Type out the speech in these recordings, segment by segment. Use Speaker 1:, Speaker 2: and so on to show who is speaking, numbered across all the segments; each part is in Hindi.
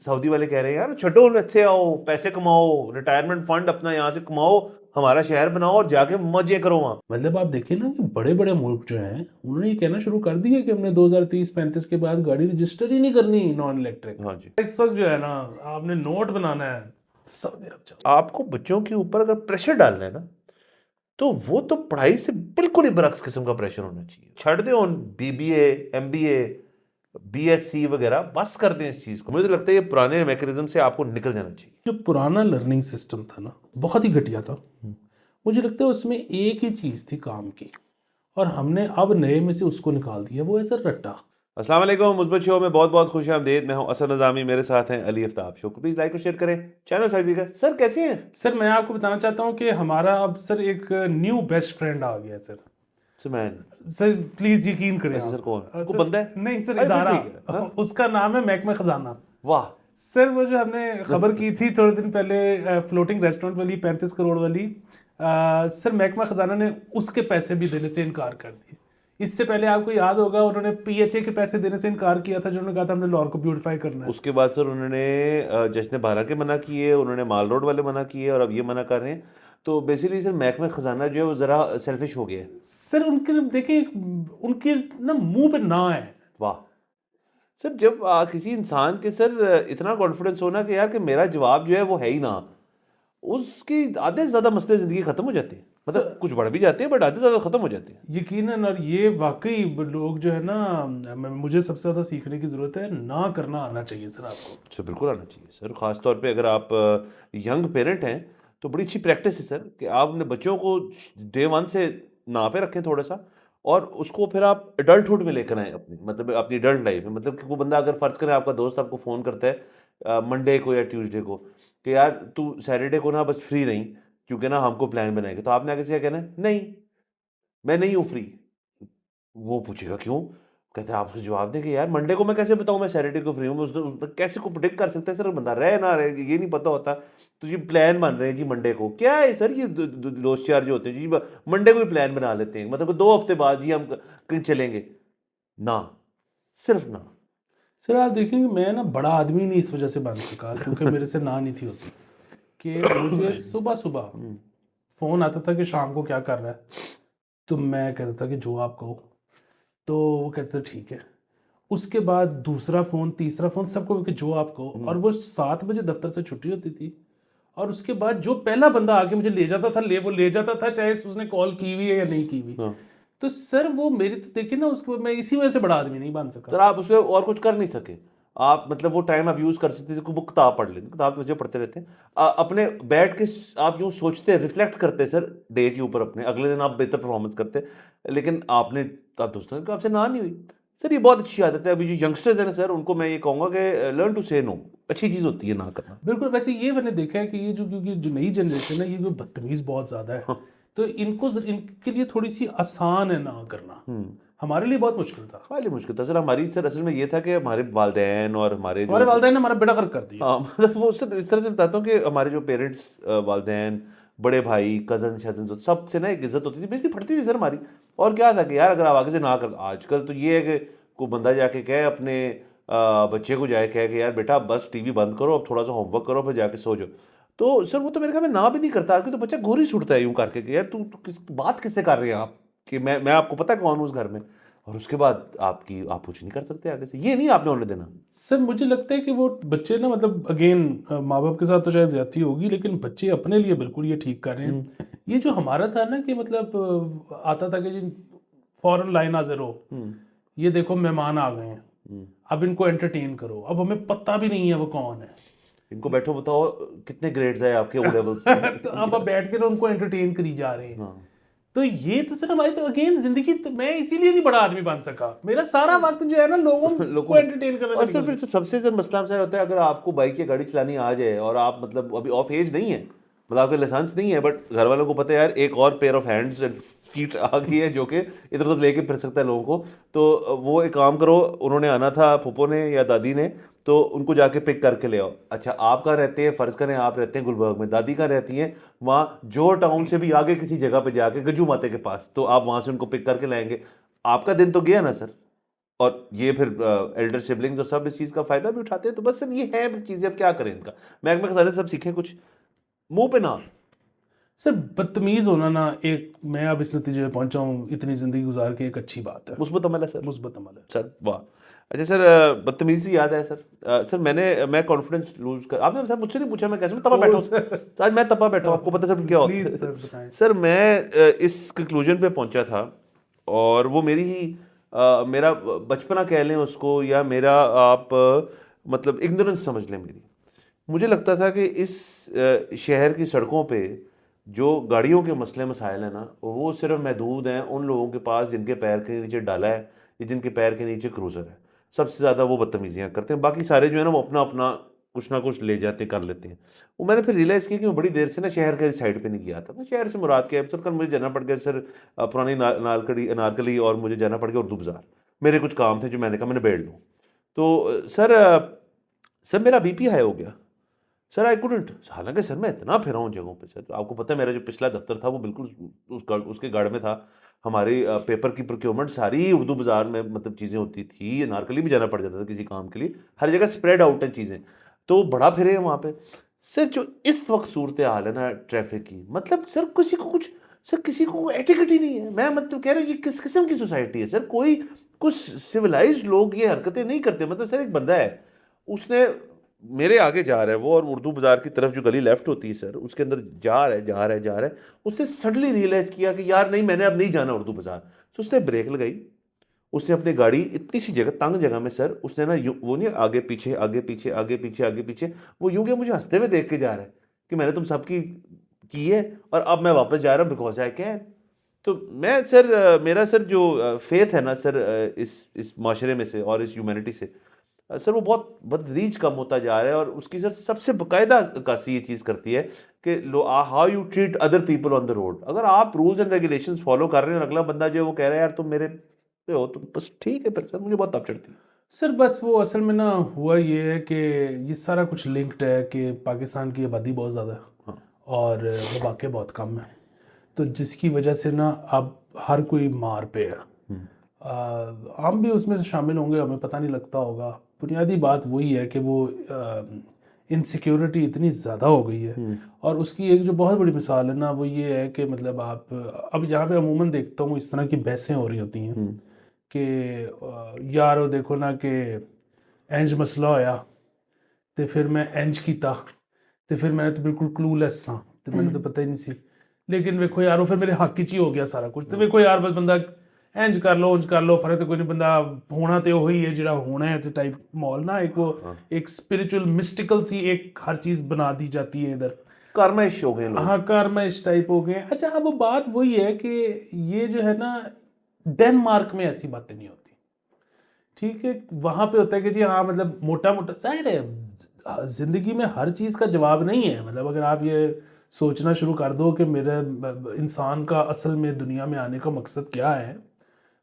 Speaker 1: सऊदी वाले कह रहे हैं यार छठो इत्थे आओ, पैसे कमाओ, रिटायरमेंट फंड अपना यहाँ से कमाओ, हमारा शहर बनाओ और जाके मजे करो वहाँ।
Speaker 2: मतलब आप देखिए ना कि बड़े बड़े मुल्क जो हैं उन्होंने ये कहना शुरू कर दिया कि हमने 2030-35 के बाद गाड़ी रजिस्टर ही नहीं करनी नॉन इलेक्ट्रिक।
Speaker 1: हाँ जी।
Speaker 2: इस वक्त जो है ना आपने नोट बनाना है सऊदी अरब जाओ।
Speaker 1: आपको बच्चों के ऊपर अगर प्रेशर डालना है ना, तो वो तो पढ़ाई से बिल्कुल ही बरक्स किस्म का प्रेशर होना चाहिए। छड़ दो बीबीए, एमबीए, बीएससी वगैरह, बस कर दें इस चीज को। मुझे तो लगता है ये पुराने मैकेनिज्म से आपको निकल जाना चाहिए।
Speaker 2: जो पुराना लर्निंग सिस्टम था ना बहुत ही घटिया था। मुझे लगता है उसमें एक ही चीज़ थी काम की, और हमने अब नए में से उसको निकाल दिया, वो है सर रट्टा।
Speaker 1: अस्सलाम वालेकुम, मुस्बत शो में बहुत बहुत खुश आमदीद। मैं हूं असद नज़ामी, मेरे साथ हैं अली आफ्ताब। शो को प्लीज़ लाइक और शेयर करें, चैनल सब्सक्राइब करें। सर कैसे हैं?
Speaker 2: सर मैं आपको बताना चाहता हूँ कि हमारा अब सर एक न्यू बेस्ट फ्रेंड आ गया है सर।
Speaker 1: सुमैन।
Speaker 2: सर प्लीज यकीन करें
Speaker 1: अच्छा
Speaker 2: आप।
Speaker 1: सर, कौन? वो
Speaker 2: सर,
Speaker 1: बंदा है?
Speaker 2: नहीं सर,
Speaker 1: अरे फिर
Speaker 2: इदारा।
Speaker 1: ठीक है। हाँ?
Speaker 2: उसका नाम है महकमा खजाना।
Speaker 1: वाह।
Speaker 2: सर वो जो हमने खबर की थी थोड़े दिन पहले फ्लोटिंग रेस्टोरेंट वाली 35 करोड़ वाली, सर महकमा खजाना ने उसके पैसे भी देने से इनकार कर दिए। इससे पहले आपको याद होगा उन्होंने पीएचए के पैसे देने से इनकार किया था, जिन्होंने कहा था हमने लाहौर को ब्यूटिफाई करना है।
Speaker 1: उसके बाद सर उन्होंने जश्न बारह के मना किए, उन्होंने माल रोड वाले मना किए, और अब ये मना कर रहे हैं। तो बेसिकली सर महकमा खजाना जो है वो ज़रा सेल्फिश हो गया है।
Speaker 2: सर उनके देखिए उनके ना मुंह पे ना है।
Speaker 1: वाह। सर जब किसी इंसान के सर इतना कॉन्फिडेंस होना कि यार कि मेरा जवाब जो है वो है ही ना, उसकी आधे से ज़्यादा मसले ज़िंदगी ख़त्म हो जाते हैं। मतलब कुछ बढ़ भी जाते हैं बट आधे से ज़्यादा ख़त्म हो जाते हैं।
Speaker 2: यकीनन। और ये वाकई लोग जो है ना, मुझे सबसे ज़्यादा सीखने की ज़रूरत है, ना करना आना चाहिए सर आपको।
Speaker 1: सर बिल्कुल आना चाहिए सर, ख़ास तौर पे अगर आप यंग पेरेंट हैं तो बड़ी अच्छी प्रैक्टिस है सर कि आप अपने बच्चों को डे वन से ना पे रखें थोड़ा सा, और उसको फिर आप एडल्टहुड में लेकर आएँ अपनी, मतलब अपनी एडल्ट लाइफ में। मतलब कि वो बंदा अगर फ़र्ज़ करें आपका दोस्त आपको फ़ोन करता है मंडे को या ट्यूसडे को कि यार तू सैटरडे को ना बस फ्री रहीं क्योंकि ना हमको प्लान बनाएंगे, तो आपने आगे से क्या कहना है? नहीं, मैं नहीं हूँ फ्री। वो पूछेगा क्यों? कहते हैं आप उसको जवाब दें कि यार मंडे को मैं कैसे बताऊँ मैं सैटरडे को फ्री हूँ? मैं उस कैसे को प्रेडिक्ट कर सकता है सर बंदा, रहे ना रहे ये नहीं पता होता। तो ये प्लान बन रहे हैं जी मंडे को, क्या है सर ये दोस्त यार जो होते हैं जी मंडे को ही प्लान बना लेते हैं, मतलब 2 हफ्ते बाद जी हम कहीं चलेंगे। ना, सिर्फ ना।
Speaker 2: सर आप देखेंगे मैं ना बड़ा आदमी नहीं इस वजह से बन सका क्योंकि मेरे से ना नहीं थी होती कि मुझे सुबह सुबह फ़ोन आता था कि शाम को क्या कर रहा है, तो मैं कहता था कि जो आप कहो। तो वो कहते थे ठीक है। उसके बाद दूसरा फ़ोन, तीसरा फ़ोन, सबको कि जो आप कहो। और वो 7 बजे दफ्तर से छुट्टी होती थी, और उसके बाद जो पहला बंदा आके मुझे ले जाता था, वो ले जाता था चाहे उसने कॉल की हुई है या नहीं की हुई।
Speaker 1: हाँ।
Speaker 2: तो सर वो मेरी तो देखिए ना, उसको मैं इसी वजह से बड़ा आदमी नहीं बन सका।
Speaker 1: सर आप उसमें और कुछ कर नहीं सके। आप मतलब वो टाइम आप यूज़ कर सकते थे, वो किताब पढ़ लेते, किताब तो वैसे पढ़ते रहते हैं। अपने बैठ के आप यूँ सोचते, रिफ्लेक्ट करते सर डे के ऊपर अपने, अगले दिन आप बेहतर परफॉर्मेंस करते। लेकिन आपने, आप दोस्तों ने कहा आपसे ना नहीं हुई। सर ये बहुत अच्छी आदत है। अभी जो यंगस्टर्स हैं ना सर, उनको मैं ये कहूँगा कि लर्न टू से नो। अच्छी चीज़ होती है ना करना।
Speaker 2: बिल्कुल। वैसे ये मैंने देखा है कि ये जो, क्योंकि जो नई जनरेशन है ये जो बदतमीज बहुत ज्यादा है, तो इनके लिए थोड़ी सी आसान है ना करना। हमारे लिए बहुत मुश्किल था।
Speaker 1: हाली मुश्किल था सर। हमारी सर असल में ये था कि हमारे वालदेन और हमारे
Speaker 2: हमारे
Speaker 1: जो,
Speaker 2: वालिदैन ने हमारा बेड़ा गर्क कर दिया।
Speaker 1: हाँ मतलब वो सर इस तरह से बताता हूँ कि हमारे जो पेरेंट्स, वालदेन, बड़े भाई, कज़न शज़न, सबसे ना एक इज्जत होती थी, बेइज्जती फटती थी सर हमारी। और क्या था कि यार अगर आप आगे से ना कर, आजकल तो ये है कि कोई बंदा जाके कहे अपने बच्चे को जाए कहे कि यार बेटा बस टीवी बंद करो, अब थोड़ा सा होमवर्क करो, फिर जाके सो जाओ। तो सर वो तो मेरे ख्याल में ना भी नहीं करता, आजकल तो बच्चा घूर ही छूटता है यूं करके कि यार तू बात किससे कर रहे हैं आप, कि मैं आपको पता है कौन हूँ उस घर में। और उसके बाद आप कुछ नहीं कर सकते आगे से, ये नहीं आपने होने देना।
Speaker 2: सर मुझे लगता है कि वो बच्चे ना, मतलब अगेन माँ बाप के साथ तो शायद ज्यादती होगी, लेकिन बच्चे अपने लिए बिल्कुल ये ठीक कर रहे हैं। ये जो हमारा था ना कि मतलब आता था कि जी फौरन लाइन हाजिर हो, ये देखो मेहमान आ गए हैं, अब इनको एंटरटेन करो। अब हमें पता भी नहीं है वो कौन है।
Speaker 1: इनको बैठो बताओ कितने ग्रेड्स है आपके ओ लेवल्स
Speaker 2: तो अब आप बैठ के तो उनको एंटरटेन करी जा रहे हैं। तो ये तो सर हमारी तो अगेन जिंदगी, तो मैं इसीलिए नहीं बड़ा आदमी बन सका। मेरा सारा वक्त जो है ना लोगों को एंटरटेन करने में
Speaker 1: और सर
Speaker 2: निकल
Speaker 1: फिर
Speaker 2: गया।
Speaker 1: सबसे सर मसला सर होता है, अगर आपको बाइक या गाड़ी चलानी आ जाए और आप मतलब अभी ऑफ एज नहीं है, मतलब आपके लाइसेंस नहीं है, बट घर वालों को पता है यार एक और pair of hands and feet आ गई है जो कि इधर उधर लेके फिर सकता है लोगों को। तो वो एक काम करो, उन्होंने आना था फूफो ने या दादी ने, तो उनको जाके पिक करके ले आओ। अच्छा आप कहाँ रहते हैं? फ़र्ज़ करें आप रहते हैं गुलबर्ग में, दादी कहाँ रहती हैं? वहाँ जोर टाउन से भी आगे किसी जगह पे जाके गज्जू माते के पास, तो आप वहाँ से उनको पिक करके लाएंगे। आपका दिन तो गया ना सर। और ये फिर एल्डर सिबलिंग्स और सब इस चीज़ का फ़ायदा भी उठाते हैं। तो बस सर ये है चीज़ें, अब क्या करें इनका। महकमे खजाने सब सीखें कुछ, मुंह पे ना।
Speaker 2: सर बदतमीज होना ना, एक मैं अब इस नतीजे पे पहुंचा हूँ इतनी जिंदगी गुजार के, एक अच्छी बात है,
Speaker 1: मुस्बत अमल है सर।
Speaker 2: मुस्बत अमल है।
Speaker 1: सर वाह। अच्छा सर, बदतमीजी याद है सर, सर मैं कॉन्फिडेंस लूज कर, आपने सर मुझसे नहीं पूछा मैं कैसे, मैं तपा बैठा हूँ सर, आज मैं तपा बैठा हूँ, आपको पता सर क्या होता
Speaker 2: प्लीज
Speaker 1: है।
Speaker 2: सर बताएं।
Speaker 1: सर मैं इस कंक्लूजन पे पहुंचा था, और वो मेरी ही मेरा बचपना कह लें उसको, या मेरा आप मतलब इग्नोरेंस समझ लें मेरी। मुझे लगता था कि इस शहर की सड़कों पे जो गाड़ियों के मसले मसाइल हैं ना, वो सिर्फ महदूद हैं उन लोगों के पास जिनके पैर के नीचे डाला है, या जिनके पैर के नीचे क्रूज़र है। सबसे ज़्यादा वो बदतमीजियाँ करते हैं, बाकी सारे जो है ना वो अपना अपना कुछ ना कुछ ले जाते कर लेते हैं। वो मैंने फिर रियलाइज़ किया कि मैं बड़ी देर से ना शहर के साइड पे नहीं गया था। शहर से मुराद क्या है सर, कल मुझे जाना पड़ गया सर पुरानी नालकड़ी अनारकली, और मुझे जाना पड़ गया उर्दू बाज़ार। मेरे कुछ काम थे जो मैंने कहा मैं निबेड़ लूँ। तो सर मेरा बीपी हाई हो गया सर, आई कुडंट। हालांकि सर मैं इतना फिरा हूँ जगहों पे सर, आपको पता है मेरा जो पिछला दफ्तर था वो बिल्कुल उसके गढ़ में था। हमारी पेपर की प्रोक्योरमेंट सारी उर्दू बाजार में मतलब चीज़ें होती थी, नारकली भी जाना पड़ जाता था किसी काम के लिए, हर जगह स्प्रेड आउट है चीज़ें। तो बड़ा फिरे हैं वहाँ पे। सर जो इस वक्त सूरत हाल है ना ट्रैफिक की, मतलब सर किसी को कुछ, सर किसी को एटिकेट ही नहीं है। मैं मतलब कह रहा हूँ ये किस किस्म की सोसाइटी है सर, कोई कुछ सिविलाइज्ड लोग ये हरकतें नहीं करते। मतलब सर एक बंदा है, उसने मेरे आगे जा रहा है वो, और उर्दू बाजार की तरफ जो गली लेफ्ट होती है सर उसके अंदर जा रहा है, उसने सडनली रियलाइज किया कि यार नहीं मैंने अब नहीं जाना उर्दू बाजार। तो उसने ब्रेक लगाई, उसने अपनी गाड़ी इतनी सी जगह तंग जगह में सर उसने ना वो नहीं आगे पीछे आगे पीछे आगे पीछे आगे पीछे, वो यूं क्या मुझे हंसते हुए देख के जा रहा है कि मैंने तुम सबकी की है और अब मैं वापस जा रहा हूँ बिकॉज आई कैन। तो मैं सर मेरा सर जो फेथ है ना सर इस माशरे में से और इस ह्यूमैनिटी से, सर वो बहुत बदरीज कम होता जा रहा है। और उसकी सर सबसे बाकायदा अक्कासी ये चीज़ करती है कि how you treat other people on the road. अगर आप रूल्स एंड रेगुलेशंस फॉलो कर रहे हैं और अगला बंदा जो है वो कह रहा है यार तुम मेरे पे हो, तो बस ठीक है। फिर सर मुझे बहुत ताप चढ़ती है।
Speaker 2: सर बस वो असल में ना हुआ ये है कि ये सारा कुछ लिंक्ड है कि पाकिस्तान की आबादी बहुत ज़्यादा है
Speaker 1: हाँ
Speaker 2: और मौक़े बहुत कम है, तो जिसकी वजह से ना अब हर कोई मार पे है। हम भी उसमें से शामिल होंगे, हमें पता नहीं लगता होगा। बुनियादी बात वही है कि वो इनसिक्योरिटी इतनी ज़्यादा हो गई है, और उसकी एक जो बहुत बड़ी मिसाल है ना वो ये है कि मतलब आप अब यहाँ पे अमूमन देखता हूँ इस तरह की बहसें हो रही होती हैं कि यार वो देखो ना कि इंज मसला होया तो फिर मैं इंज कीता, तो फिर मैंने तो बिल्कुल क्लूलेस सा, तो मैंने तो पता ही नहीं सी। लेकिन वेखो यार वो फिर मेरे हक च ही हो गया सारा कुछ। तो वेखो यार बस बंदा इंज कर लो उंज कर लो, फर्क तो कोई नहीं, बंदा होना तो वही है जो होना है। तो टाइप माहौल ना एक वो एक स्पिरिचुअल मिस्टिकल सी एक हर चीज़ बना दी जाती है इधर।
Speaker 1: कर्मश हो गए लोग।
Speaker 2: हाँ कर्मश टाइप हो गए। अच्छा अब वो बात वही है कि ये जो है ना डेनमार्क में ऐसी बातें नहीं होती, ठीक है। वहां पे होता है कि जी हाँ मतलब मोटा मोटा जाहिर है जिंदगी में हर चीज़ का जवाब नहीं है। मतलब अगर आप ये सोचना शुरू कर दो कि मेरे इंसान का असल में दुनिया में आने का मकसद क्या है,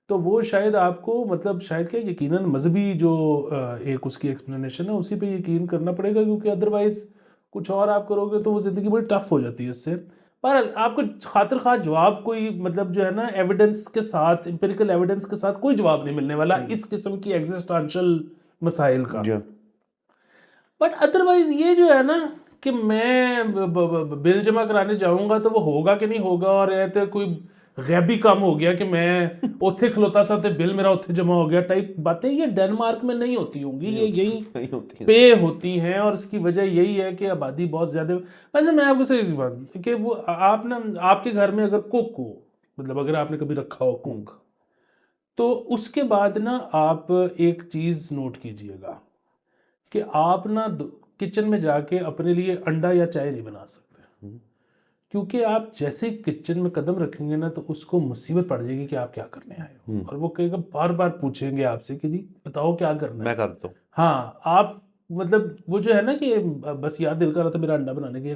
Speaker 2: तो वो शायद आपको मतलब शायद क्या यकीनन मजहबी जो एक उसकी एक्सप्लेनेशन है उसी पे यकीन करना पड़ेगा, क्योंकि अदरवाइज कुछ और आप करोगे तो वो ज़िंदगी बड़ी टफ हो जाती है उससे। पर आपको खातिर खा जवाब कोई मतलब जो है ना एविडेंस के साथ, एम्पिरिकल एविडेंस के साथ कोई जवाब नहीं मिलने वाला इस किस्म की एग्जिस्टेंशियल मसाइल का।
Speaker 1: जी
Speaker 2: बट अदरवाइज ये जो है ना कि मैं बिल जमा कराने जाऊंगा तो वो होगा कि नहीं होगा, और ये तो कोई गैबी काम हो गया कि मैं उथे खलोता सा ते बिल मेरा उथे जमा हो गया टाइप बातें, ये डेनमार्क में नहीं होती होंगी, ये यही
Speaker 1: नहीं होती है।
Speaker 2: पे होती हैं। और इसकी वजह यही है कि आबादी बहुत ज्यादा। वैसे मैं आपको सही बात कि वो आप ना आपके घर में अगर कुक हो, मतलब अगर आपने कभी रखा हो कुक, तो उसके बाद ना आप एक चीज नोट कीजिएगा कि आप ना किचन में जाके अपने लिए अंडा या चाय नहीं बना सकते, क्योंकि आप जैसे ही किचन में कदम रखेंगे ना तो उसको मुसीबत पड़ जाएगी कि आप क्या करने आए हो, और वो कहेगा बार बार पूछेंगे आपसे कि जी बताओ क्या करना है।
Speaker 1: मैं करता हूँ।
Speaker 2: हाँ आप मतलब वो जो है ना कि बस यार दिल कर रहा था मेरा अंडा बनाने के,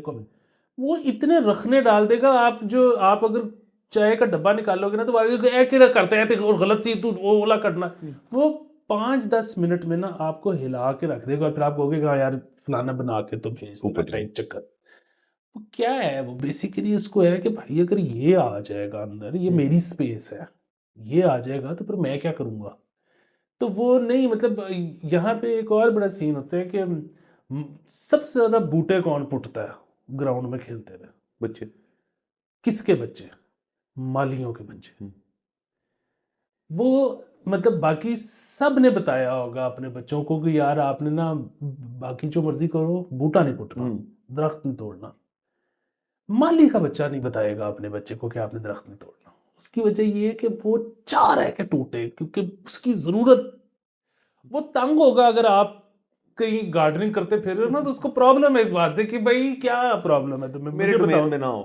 Speaker 2: वो इतने रखने डाल देगा। आप जो आप अगर चाय का डब्बा निकालोगे ना तो क्या करते हैं और गलत सी तू वो वाला करना, वो 5-10 मिनट में ना आपको हिला के रख देगा, फिर आप कहोगे हाँ यार फलाना बना के तो भेज देना टाइप चक्कर। वो क्या है वो बेसिकली उसको है कि भाई अगर ये आ जाएगा अंदर, ये मेरी स्पेस है, ये आ जाएगा तो फिर मैं क्या करूंगा। तो वो नहीं, मतलब यहाँ पे एक और बड़ा सीन होता है कि सबसे ज्यादा बूटे कौन पुटता है ग्राउंड में खेलते हुए?
Speaker 1: बच्चे।
Speaker 2: किसके बच्चे? मालियों के बच्चे।
Speaker 1: हम्म,
Speaker 2: वो मतलब बाकी सब ने बताया होगा अपने बच्चों को कि यार आपने ना बाकी जो मर्जी करो, बूटा नहीं पुटना, दरख्त नहीं तोड़ना। माली का बच्चा नहीं बताएगा अपने बच्चे को कि आपने दरख्त नहीं तोड़ना। उसकी वजह ये है कि वो चाह रहा है कि टूटे, क्योंकि उसकी जरूरत, वो तंग होगा अगर आप कहीं गार्डनिंग करते फिर रहे हो ना, तो उसको प्रॉब्लम है इस बात से कि भाई क्या प्रॉब्लम है तुम्हें,
Speaker 1: मेरे
Speaker 2: मुझे
Speaker 1: डोमेन
Speaker 2: बताओ।
Speaker 1: में ना हो।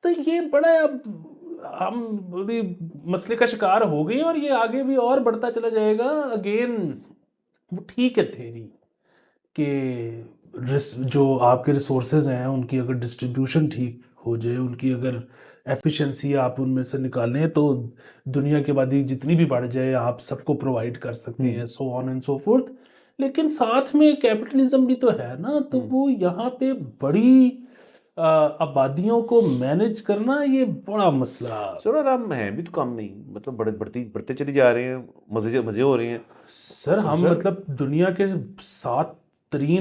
Speaker 2: तो ये बड़ा, अब हम बड़ी मसले का शिकार हो गए और ये आगे भी और बढ़ता चला जाएगा। अगेन वो ठीक है थेरी कि जो आपके रिसोर्सेज हैं उनकी अगर डिस्ट्रीब्यूशन ठीक हो जाए, उनकी अगर एफिशिएंसी आप उनमें से निकालें, तो दुनिया की आबादी जितनी भी बढ़ जाए आप सबको प्रोवाइड कर सकते हैं, so on and so fourth. लेकिन साथ में कैपिटलिज्म भी तो है ना, तो वो यहाँ पे बड़ी आबादियों को मैनेज करना ये बड़ा मसला।
Speaker 1: सर और आप हैं भी तो कम नहीं, मतलब बढ़ते चले जा रहे हैं, मजे मजे हो रहे हैं।
Speaker 2: सर
Speaker 1: तो
Speaker 2: हम
Speaker 1: सर,
Speaker 2: मतलब दुनिया के 7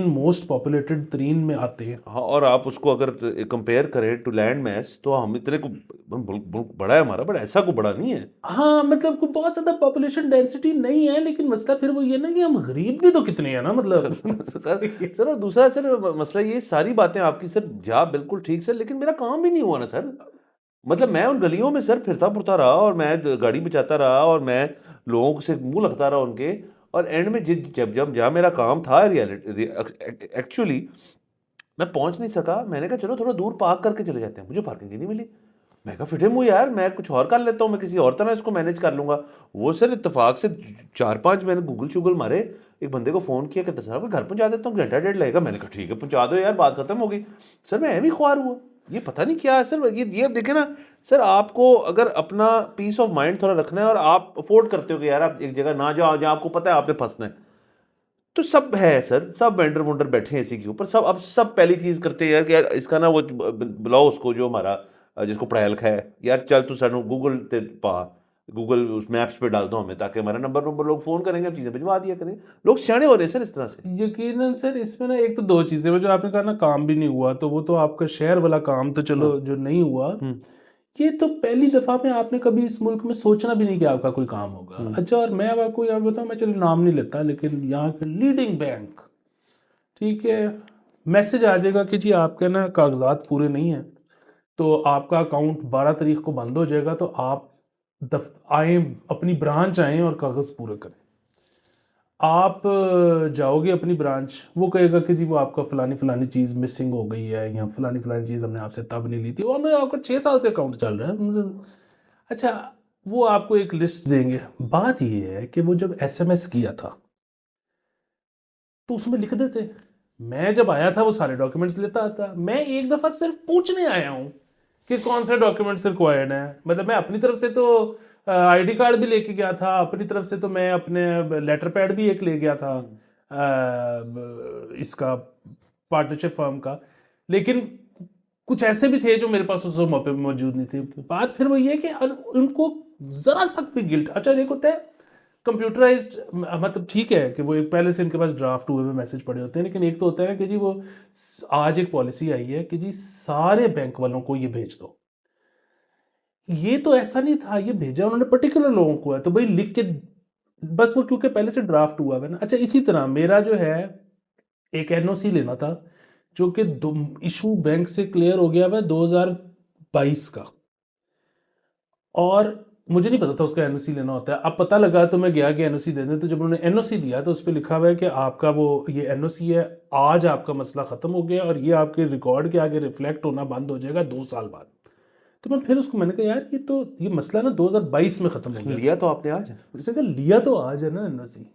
Speaker 2: मोस्ट पॉपुलेटेड 3 में आते हैं।
Speaker 1: हाँ, और आप उसको अगर कंपेयर करें टू लैंड मैस, तो हम इतने को मुल्क बड़ा है हमारा, बट ऐसा को बड़ा नहीं है।
Speaker 2: हाँ मतलब कोई बहुत ज्यादा पॉपुलेशन डेंसिटी नहीं है, लेकिन मसला फिर वो ये ना कि हम गरीब भी तो कितने हैं ना, मतलब
Speaker 1: सर सर, और दूसरा सर मसला, ये सारी बातें आपकी सर जा बिल्कुल ठीक सर, लेकिन मेरा काम भी नहीं हुआ ना सर। मतलब मैं उन गलियों में सर फिरता फुरता रहा, और मैं गाड़ी बचाता रहा, और मैं लोगों से मुंह लगता रहा उनके, और एंड में जब जब जहाँ मेरा काम था रियलिटी एक्चुअली मैं पहुंच नहीं सका, मैंने कहा चलो थोड़ा दूर पार्क करके चले जाते हैं, मुझे पार्किंग ही नहीं मिली। मैं कहा फिटे मुंह यार, मैं कुछ और कर लेता हूँ, मैं किसी और तरह इसको मैनेज कर लूंगा। वो सर इत्तेफाक से 4-5 मैंने गूगल शूगल मारे, एक बंदे को फोन किया, कहते सर मैं घर पहुंचा देता हूँ, घंटा डेढ़ लगेगा। मैंने कहा ठीक है पहुंचा दो यार, बात खत्म हो गई। सर मैं भी ख्वार हुआ, ये पता नहीं क्या है सर। ये अब देखे ना सर, आपको अगर अपना पीस ऑफ माइंड थोड़ा रखना है, और आप अफोर्ड करते हो कि यार आप एक जगह ना जाओ जहाँ आपको पता है आपने फंसना है, तो सब है सर, सब वेंडर वुंडर बैठे हैं इसी के ऊपर, सब अब सब पहली चीज करते हैं यार कि यार इसका ना वो बुलाओ उसको जो हमारा जिसको पढ़ाया लिखा है, यार चल तू सानू गूगल ते पा, गूगल उस मैप्स पे डाल दो हमें, ताकि हमारा नंबर लोग फोन करेंगे, चीजें भिजवा दिया करेंगे। लोग सियाने हो रहे हैं सर इस तरह से।
Speaker 2: यकीनन सर इसमें ना एक तो 2 चीजें, वो जो आपने कहा ना काम भी नहीं हुआ, तो वो तो आपका शहर वाला काम तो
Speaker 1: हाँ।
Speaker 2: चलो जो नहीं हुआ, ये तो पहली दफा में आपने कभी इस मुल्क में सोचना भी नहीं कि आपका कोई काम होगा। अच्छा, और मैं अब आपको यहाँ बताऊँ, मैं चलो नाम नहीं लेता, लेकिन यहाँ के लीडिंग बैंक, ठीक है, मैसेज आ जाएगा कि जी आपके ना कागजात पूरे नहीं हैं, तो आपका अकाउंट 12 तारीख को बंद हो जाएगा, तो आप आए, अपनी ब्रांच आएँ और कागज़ पूरे करें। आप जाओगे अपनी ब्रांच, वो कहेगा कि जी वो आपका फलानी फलानी चीज़ मिसिंग हो गई है, या फलानी फलानी चीज़ हमने आपसे तब नहीं ली थी, और मैं आपका 6 साल से अकाउंट चल रहा है अच्छा, वो आपको एक लिस्ट देंगे। बात ये है कि वो जब एसएमएस किया था तो उसमें लिख देते, मैं जब आया था वो सारे डॉक्यूमेंट्स लेता आता, मैं एक दफ़ा सिर्फ पूछने आया हूँ कि कौन से डॉक्यूमेंट्स रिक्वायर्ड हैं। मतलब मैं अपनी तरफ से तो आईडी कार्ड भी लेके गया था, अपनी तरफ से तो मैं अपने लेटर पैड भी एक ले गया था इसका, पार्टनरशिप फर्म का, लेकिन कुछ ऐसे भी थे जो मेरे पास उस मौके पे मौजूद नहीं थे। बात फिर वही है कि उनको जरा सा भी गिल्ट, अच्छा एक होता है कंप्यूटराइज्ड, मतलब ठीक है कि वो एक पहले से इनके पास ड्राफ्ट हुए हुए मैसेज पड़े होते हैं, लेकिन एक तो होता है ना कि जी वो आज एक पॉलिसी आई है कि जी सारे बैंक वालों को ये भेज दो। ये तो ऐसा नहीं था, ये भेजा उन्होंने पर्टिकुलर लोगों को है, तो भाई लिख के बस वो क्योंकि पहले से ड्राफ्ट हुआ है ना। अच्छा, इसी तरह मेरा जो है एक एनओसी लेना था, जो कि इशू बैंक से क्लियर हो गया हुआ 2022 का, और मुझे नहीं पता था उसका एनओसी लेना होता है। अब पता लगा तो मैं गया कि एनओसी दे दें, तो जब उन्होंने एनओसी दिया तो उस पर लिखा हुआ है कि आपका वो ये एनओसी है, आज आपका मसला ख़त्म हो गया और ये आपके रिकॉर्ड के आगे रिफ्लेक्ट होना बंद हो जाएगा 2 साल बाद। तो मैं फिर उसको मैंने कहा यार ये मसला ना 2022 में ख़त्म हो गया।
Speaker 1: लिया तो आपने आज है।
Speaker 2: उसने कहा लिया तो आज है ना एनओसी।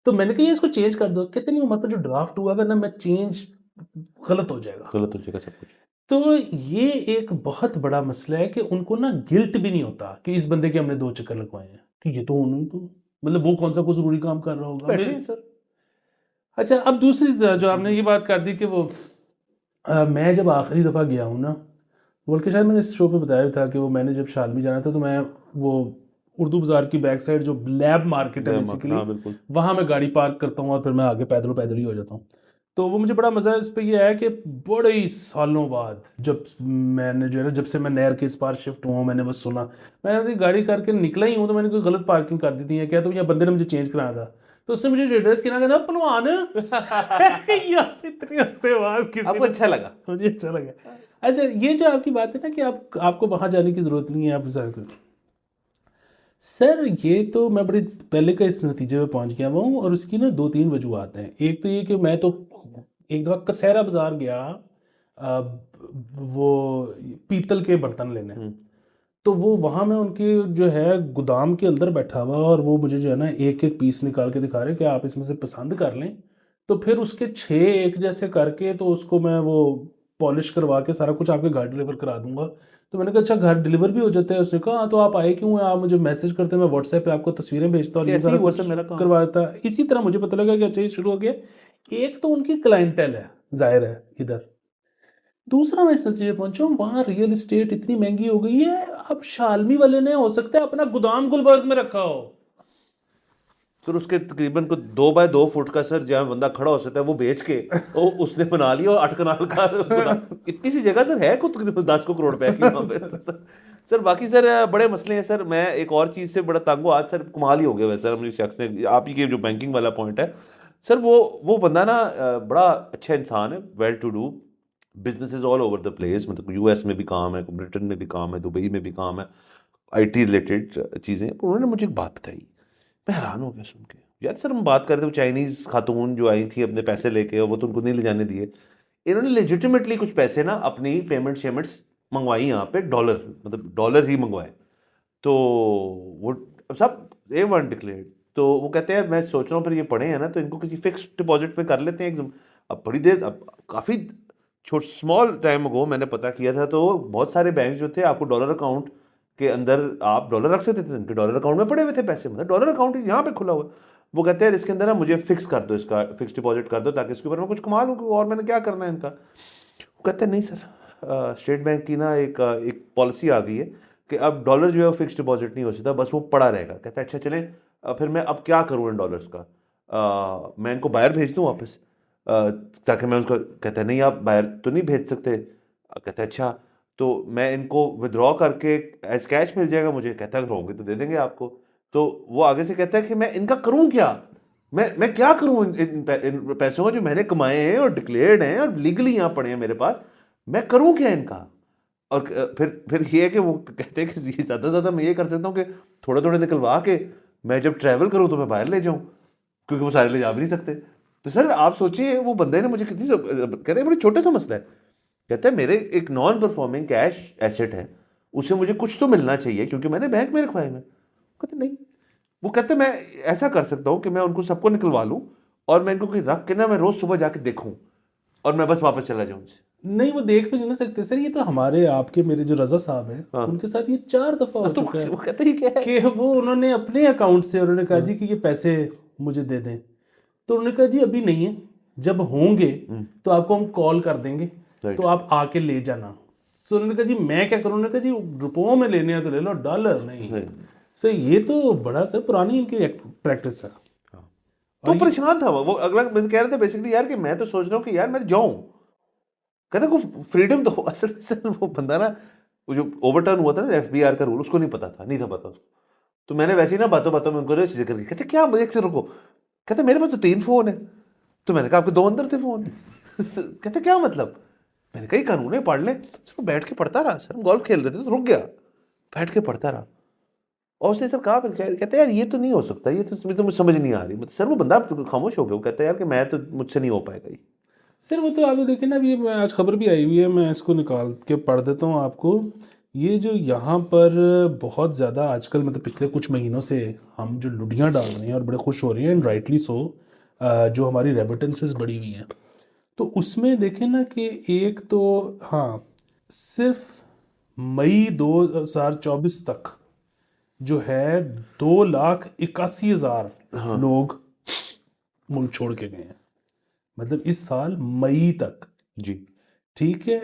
Speaker 2: तो मैंने कहा ये इसको चेंज कर दो, कहते नहीं हमारे पास जो ड्राफ्ट हुआ है ना, मैं चेंज गलत हो जाएगा।
Speaker 1: गलत हो जाएगा सब कुछ।
Speaker 2: तो ये एक बहुत बड़ा मसला है कि उनको ना गिल्ट भी नहीं होता कि इस बंदे के हमने 2 चक्कर लगवाए हैं, कि ये तो उन्होंने तो मतलब वो कौन सा कोई जरूरी काम कर रहा होगा,
Speaker 1: बैठे हैं सर।
Speaker 2: अच्छा, अब दूसरी जो आपने ये बात कर दी कि वो मैं जब आखिरी दफ़ा गया हूँ ना, बल्कि शायद मैंने इस शो पे बताया था कि वो मैंने जब शालमी जाना था, तो मैं वो उर्दू बाजार की बैक साइड जो लैब मार्केट है बेसिकली,
Speaker 1: हाँ बिल्कुल।
Speaker 2: वहाँ मैं गाड़ी पार्क करता हूँ और फिर मैं आगे पैदल पैदल ही हो जाता हूँ। तो वो मुझे बड़ा मज़ा इस पे ये है कि बड़े ही सालों बाद जब मैंने जो है ना, जब से मैं नहर के इस पार शिफ्ट हुआ हूँ, मैंने बस सुना, मैंने अपनी गाड़ी करके निकला ही हूँ तो मैंने कोई गलत पार्किंग कर दी थी या क्या, तो यहाँ बंदे ने मुझे चेंज कराया था, तो उसने मुझे जो एड्रेस किया, कहना पहलवान यार इतने हफ्ते बाद किसी
Speaker 1: आपको
Speaker 2: ने,
Speaker 1: अच्छा लगा?
Speaker 2: मुझे अच्छा लगा। अच्छा, ये जो आपकी बात है ना कि आपको वहां जाने की जरूरत नहीं है, आप सर ये तो मैं बड़ी पहले का इस नतीजे पे पहुंच गया हूँ, और उसकी ना दो तीन वजूहत हैं। एक तो ये कि मैं तो एक दफ़ा कसैरा बाजार गया, वो पीतल के बर्तन लेने, तो वो वहाँ मैं उनके जो है गोदाम के अंदर बैठा हुआ, और वो मुझे जो है ना एक एक पीस निकाल के दिखा रहे कि आप इसमें से पसंद कर लें, तो फिर उसके 6 एक जैसे करके तो उसको मैं वो पॉलिश करवा के सारा कुछ आपके घर डिलीवर करा दूंगा। तो मैंने कहा अच्छा घर डिलीवर भी हो जाता है? उसने कहा हाँ, तो आप आए क्यों हैं, आप मुझे मैसेज करते, मैं व्हाट्सएप पे आपको तस्वीरें भेजता और ये
Speaker 1: ऐसे ही
Speaker 2: सारा
Speaker 1: हुआ
Speaker 2: कुछ
Speaker 1: सर मेरा काम।
Speaker 2: करवाता। इसी तरह मुझे पता लगा कि अच्छा ये शुरू हो गया। एक तो उनकी क्लाइंटेल है, जाहिर है इधर। दूसरा मैं इस नतीजे पे पहुंचा हूँ, वहाँ रियल एस्टेट इतनी महंगी हो गई है, अब शालमी वाले ने हो सकता है अपना गोदाम गुलबर्ग में रखा हो,
Speaker 1: सर उसके तकरीबन को 2 बाय 2 फुट का सर जहाँ बंदा खड़ा हो सकता है वो बेच के वो उसने बना लिया, और 8 कनाल का इतनी सी जगह सर है कुछ तकरीबन 10 करोड़ रुपए की वहाँ पे। तो सर बाकी सर बड़े मसले हैं सर। मैं एक और चीज़ से बड़ा तंग हूँ आज सर, कमाल ही हो गया वैसे अपनी शख्स ने, आप ही के जो बैंकिंग वाला पॉइंट है सर, वो बंदा ना बड़ा अच्छा इंसान है, well to do, businesses all over the place, मतलब यूएस में भी काम है, ब्रिटेन में भी काम है, दुबई में भी काम है, आईटी रिलेटेड चीज़ें। उन्होंने मुझे एक बात बताई, मैं हैरान हो गया सुन के। यार सर हम बात कर रहे थे, वो चाइनीज खातून जो आई थी अपने पैसे लेके, और वो तो उनको नहीं ले जाने दिए, इन्होंने लेजिटिमेटली कुछ पैसे ना अपनी पेमेंट शेमेंट्स मंगवाई यहाँ पे, डॉलर, मतलब डॉलर ही मंगवाए। तो वो सब A1 डिक्लेयर्ड। तो वो कहते हैं मैं सोच रहा हूँ फिर ये पढ़े हैं ना, तो इनको किसी फिक्स डिपॉजिट में कर लेते हैं एकदम। अब बड़ी देर, अब काफ़ी छोट स्मॉल टाइम अगो मैंने पता किया था, तो बहुत सारे बैंक जो थे आपको डॉलर अकाउंट के अंदर आप डॉलर रख सकते थे, उनके डॉलर अकाउंट में पड़े हुए थे पैसे, मतलब डॉलर अकाउंट यहाँ पे खुला हुआ है। वो कहते हैं इसके अंदर ना मुझे फिक्स कर दो, इसका फिक्स डिपॉजिट कर दो ताकि इसके ऊपर मैं कुछ कमा लूँ, और मैंने क्या करना है इनका। वो कहते हैं नहीं सर, स्टेट बैंक की ना एक पॉलिसी आ गई है कि अब डॉलर जो है वो फिक्स डिपॉजिट नहीं हो सकता, बस वो पड़ा रहेगा। कहता है अच्छा चले, फिर मैं अब क्या करूँ इन डॉलर्स का, मैं इनको बाहर भेज दूँ वापस, ताकि मैं उसका, कहता है नहीं आप बाहर तो नहीं भेज सकते। कहता है अच्छा, तो मैं इनको विड्रॉ करके एज कैश मिल जाएगा मुझे? कहता है अगर होंगे तो दे देंगे आपको। तो वो आगे से कहता है कि मैं इनका करूं क्या, मैं क्या करूं इन पैसों का जो मैंने कमाए हैं और डिक्लेयर्ड हैं और लीगली यहाँ पड़े हैं मेरे पास, मैं करूं क्या इनका। और फिर ये है कि वो कहते हैं कि ज़्यादा से ज़्यादा मैं ये कर सकता हूँ कि थोड़े थोड़े निकलवा के मैं जब ट्रैवल करूँ तो मैं बाहर ले जाऊँ, क्योंकि वो सारे ले जा भी नहीं सकते। तो सर आप सोचिए, वो बंदे ने मुझे कितनी कहते हैं बड़ी छोटे सा मसला है, कहते हैं मेरे एक नॉन परफॉर्मिंग कैश एसेट है, उसे मुझे कुछ तो मिलना चाहिए क्योंकि मैंने बैंक में रखवाए में। कहते नहीं, वो कहते मैं ऐसा कर सकता हूँ कि मैं उनको सबको निकलवा लूँ और मैं इनको कहीं रख के ना मैं रोज सुबह जाके देखूँ और मैं बस वापस चला जाऊँ उनसे।
Speaker 2: नहीं वो देख भी नहीं ना सकते सर, ये तो हमारे आपके मेरे जो रजा साहब हैं
Speaker 1: हाँ।
Speaker 2: उनके साथ ये 4 दफा हो
Speaker 1: तो
Speaker 2: चुका है
Speaker 1: वो कहते ही क्या है,
Speaker 2: कि वो उन्होंने अपने अकाउंट से उन्होंने कहा जी कि ये पैसे मुझे दे दें, तो उन्होंने कहा जी अभी नहीं है, जब होंगे तो आपको हम कॉल कर देंगे,
Speaker 1: राइट।
Speaker 2: तो आप आके ले जाना। सो उन्होंने कहा जी मैं क्या करूँ, उन्होंने कहा जी रुपयों में लेने हैं तो ले लो, डॉलर नहीं। सो ये तो बड़ा सर पुरानी इनकी प्रैक्टिस है।
Speaker 1: तो परेशान था वो अगला मुझे कह रहे थे बेसिकली यार कि मैं तो सोच रहा हूँ कि यार मैं जाऊँ, कहते को फ्रीडम दो। असल वो बंदा ना, वो जो ओवरटर्न हुआ था ना FBR का रूल, उसको नहीं पता था, नहीं था पता उसको। तो मैंने वैसे ही ना बातों बातों में उनको चीजें करके, कहते क्या एक से रुको, कहते मेरे पास तो 3 फोन है। तो मैंने कहा आपके 2 अंदर थे फोन। कहते क्या मतलब, मैंने कहा कानून है पढ़ लें। सर वो बैठ के पढ़ता रहा सर, हम गोल्फ खेल रहे थे तो रुक गया, बैठ के पढ़ता रहा। और उसने सर कहा, कहते यार ये तो नहीं हो सकता, ये तो मुझे समझ नहीं आ रही। मतलब सर वो बंदा खामोश हो गया, वो कहता है यार कि मैं तो मुझसे नहीं हो पाएगा ये।
Speaker 2: सर वो तो आप देखिए ना, अभी आज खबर भी आई हुई है, मैं इसको निकाल के पढ़ देता हूँ आपको। ये जो यहाँ पर बहुत ज़्यादा आजकल मतलब पिछले कुछ महीनों से हम जो लुटियाँ डाल रहे हैं और बड़े खुश हो रहे हैं, एंड राइटली सो, जो हमारी रेमिटेंसेस बढ़ी हुई हैं, तो उसमें देखें ना कि एक तो हाँ, सिर्फ मई 2024 तक जो है 2,81,000 लोग मुल्क छोड़ के गए हैं, मतलब इस साल मई तक।
Speaker 1: जी।
Speaker 2: ठीक है,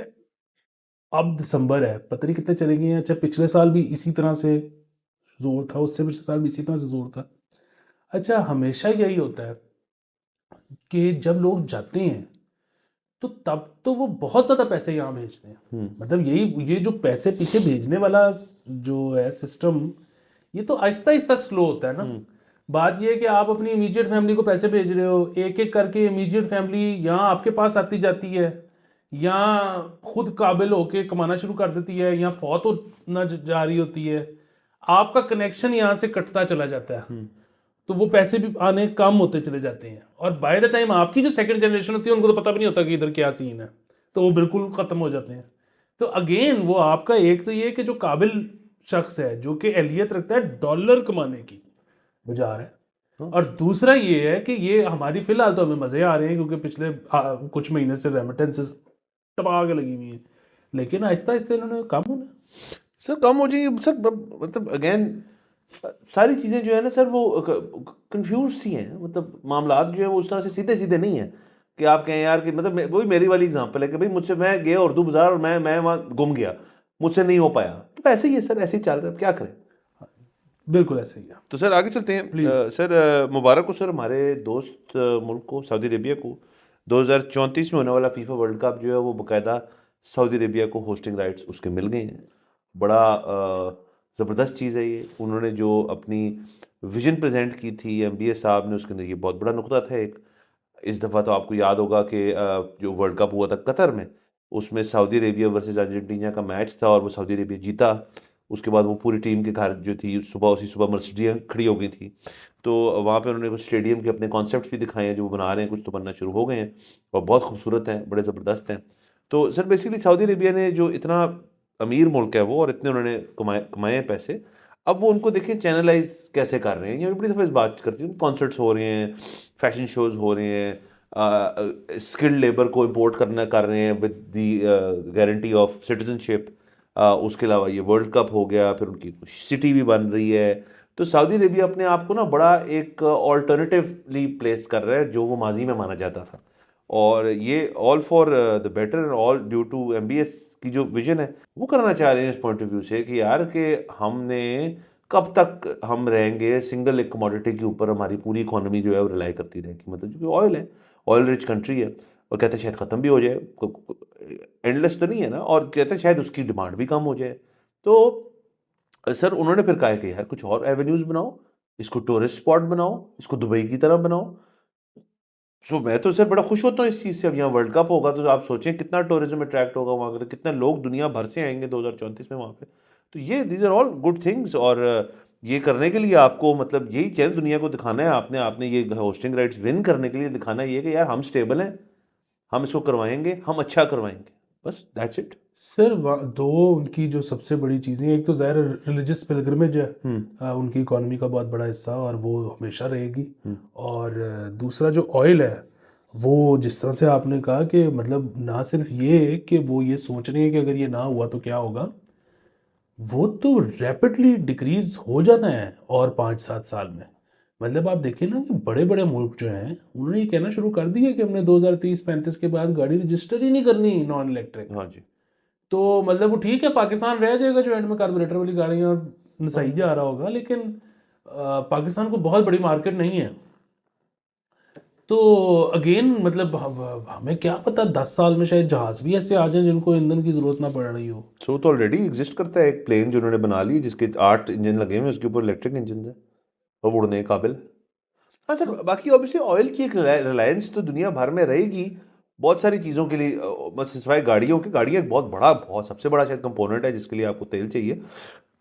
Speaker 2: अब दिसंबर है, पता नहीं कितने चले गए हैं। अच्छा पिछले साल भी इसी तरह से जोर था, उससे पिछले साल भी इसी तरह से जोर था। अच्छा, हमेशा यही होता है कि जब लोग जाते हैं तो तब तो वो बहुत ज़्यादा पैसे यहाँ भेजते हैं। मतलब यही, ये जो पैसे पीछे भेजने वाला जो है सिस्टम, ये तो आहिस्ता आहिस्ता स्लो होता है ना। बात ये है कि आप अपनी इमीडिएट फैमिली को पैसे भेज रहे हो, एक एक करके इमीडिएट फैमिली यहाँ आपके पास आती जाती है, या खुद काबिल होके कमाना शुरू कर देती है, या फौत होना जा रही होती है, आपका कनेक्शन यहाँ से कटता चला जाता है। तो वो पैसे भी आने कम होते चले जाते हैं, और बाय द टाइम आपकी जो सेकंड जनरेशन होती है उनको तो पता भी नहीं होता कि इधर क्या सीन है, तो वो बिल्कुल ख़त्म हो जाते हैं। तो अगेन वो आपका एक तो ये कि जो काबिल शख्स है, जो कि एहलियत रखता है डॉलर कमाने की, वो जा रहा है। और दूसरा ये है कि ये हमारी फिलहाल तो हमें मज़े आ रहे हैं क्योंकि पिछले कुछ महीने से रेमिटेंसेस टपा के लगी हुई हैं, लेकिन आहिस्ता आहिस्ता इन्होंने कम होना।
Speaker 1: सर कम हो जाएगी सर, मतलब अगेन सारी चीज़ें जो है ना सर वो कंफ्यूज सी हैं, मतलब मामलात जो है वो उस तरह से सीधे सीधे नहीं है कि आप कहें यार कि मतलब वही मेरी वाली एग्जांपल है कि भाई मुझसे, मैं गया उर्दू बाजार और मैं वहाँ गुम गया, मुझसे नहीं हो पाया, तो ऐसे ही है सर, ऐसे ही चल रहा है, अब क्या करें।
Speaker 2: बिल्कुल ऐसे ही है।
Speaker 1: तो सर आगे चलते हैं।
Speaker 2: प्लीज
Speaker 1: सर मुबारक हो सर हमारे दोस्त मुल्क को, सऊदी अरेबिया को, 2034 में होने वाला फीफा वर्ल्ड कप जो है वो बाकायदा सऊदी अरेबिया को होस्टिंग राइट्स उसके मिल गए हैं। बड़ा ज़बरदस्त चीज़ है ये। उन्होंने जो अपनी विजन प्रेजेंट की थी MBA साहब ने, उसके अंदर ये बहुत बड़ा नुकता था एक। इस दफ़ा तो आपको याद होगा कि जो वर्ल्ड कप हुआ था कतर में, उसमें सऊदी अरेबिया वर्सेस अर्जेंटीना का मैच था और वो सऊदी अरेबिया जीता। उसके बाद वो पूरी टीम के घर जो थी सुबह, उसी सुबह मर्सिडीज़ खड़ी हो गई थी। तो वहाँ पे उन्होंने कुछ स्टेडियम के अपने कॉन्सेप्ट भी दिखाए हैं जो वो बना रहे हैं, कुछ तो बनना शुरू हो गए हैं और बहुत खूबसूरत हैं, बड़े ज़बरदस्त हैं। तो सर बेसिकली सऊदी अरेबिया ने जो इतना अमीर मुल्क है वो, और इतने उन्होंने कमाए हैं पैसे, अब वो उनको देखें चैनलाइज कैसे कर रहे हैं। ये बड़ी दफ़ा इस बात करती हूँ, कॉन्सर्ट्स हो रहे हैं, फैशन शोज़ हो रहे हैं, स्किल्ड लेबर को इम्पोर्ट कर रहे हैं with the guarantee of citizenship. उसके अलावा ये वर्ल्ड कप हो गया, फिर उनकी सिटी भी बन रही है। तो सऊदी अरेबिया अपने आप को ना बड़ा एक ऑल्टरनेटिवली प्लेस कर रहा है जो वो माजी में माना जाता था। और ये all for the better and all due to MBS की जो विजन है वो करना चाह रहे हैं इस पॉइंट ऑफ व्यू से कि यार कि हमने कब तक हम रहेंगे सिंगल एक कमोडिटी के ऊपर, हमारी पूरी इकोनॉमी जो है वो रिलाई करती रहेगी। मतलब जो ऑयल है, ऑयल रिच कंट्री है, और कहते हैं शायद ख़त्म भी हो जाए, एंडलेस तो नहीं है ना, और कहते हैं शायद उसकी डिमांड भी कम हो जाए। तो सर उन्होंने फिर कहा कि यार कुछ और एवेन्यूज़ बनाओ, इसको टूरिस्ट स्पॉट बनाओ, इसको दुबई की तरह बनाओ। सो मैं तो सर बड़ा खुश होता हूँ इस चीज़ से। अब यहाँ वर्ल्ड कप होगा तो आप सोचें कितना टूरिज्म अट्रैक्ट होगा वहाँ का, तो कितने लोग दुनिया भर से आएंगे 2034 में वहाँ पे। तो ये these are all good things. और ये करने के लिए आपको मतलब यही चैनल दुनिया को दिखाना है, आपने आपने ये होस्टिंग राइट्स विन करने के लिए दिखाना है ये कि यार हम स्टेबल हैं, हम इसको करवाएंगे, हम अच्छा करवाएंगे, बस दैट्स इट।
Speaker 2: सर दो उनकी जो सबसे बड़ी चीज़ें, एक तो ज़ाहिर रिलीजियस पिलग्रिमेज है, उनकी इकोनॉमी का बहुत बड़ा हिस्सा, और वो हमेशा रहेगी। और दूसरा जो ऑयल है, वो जिस तरह से आपने कहा कि मतलब ना सिर्फ ये कि वो ये सोच रहे हैं कि अगर ये ना हुआ तो क्या होगा, वो तो रैपिडली डिक्रीज हो जाना है और 5-7 साल में। मतलब आप देखें ना कि बड़े बड़े मुल्क जो हैं उन्होंने ये कहना शुरू कर दिया कि हमने 2030-35 के बाद गाड़ी रजिस्टर ही नहीं करनी नॉन इलेक्ट्रिक।
Speaker 1: हाँ जी।
Speaker 2: तो मतलब वो ठीक है, पाकिस्तान रह जाएगा जो एंड में कार्बोरेटर वाली गाड़ियाँ सही जा रहा होगा, लेकिन पाकिस्तान को बहुत बड़ी मार्केट नहीं है। तो अगेन मतलब हमें क्या पता 10 साल में शायद जहाज भी ऐसे आ जाएं जिनको ईंधन की जरूरत ना पड़ रही हो।
Speaker 1: सो तो ऑलरेडी एग्जिस्ट करता है एक प्लेन जो उन्होंने बना ली जिसके 8 इंजन लगे हुए हैं, उसके ऊपर इलेक्ट्रिक इंजन है और उड़ने के काबिल। हाँ सर, बाकी ऑब्वियसली ऑयल की एक रिलायंस तो दुनिया भर में रहेगी बहुत सारी चीज़ों के लिए, बस सिवाय गाड़ियों के। गाड़ियाँ एक बहुत सबसे बड़ा शायद कंपोनेंट है जिसके लिए आपको तेल चाहिए।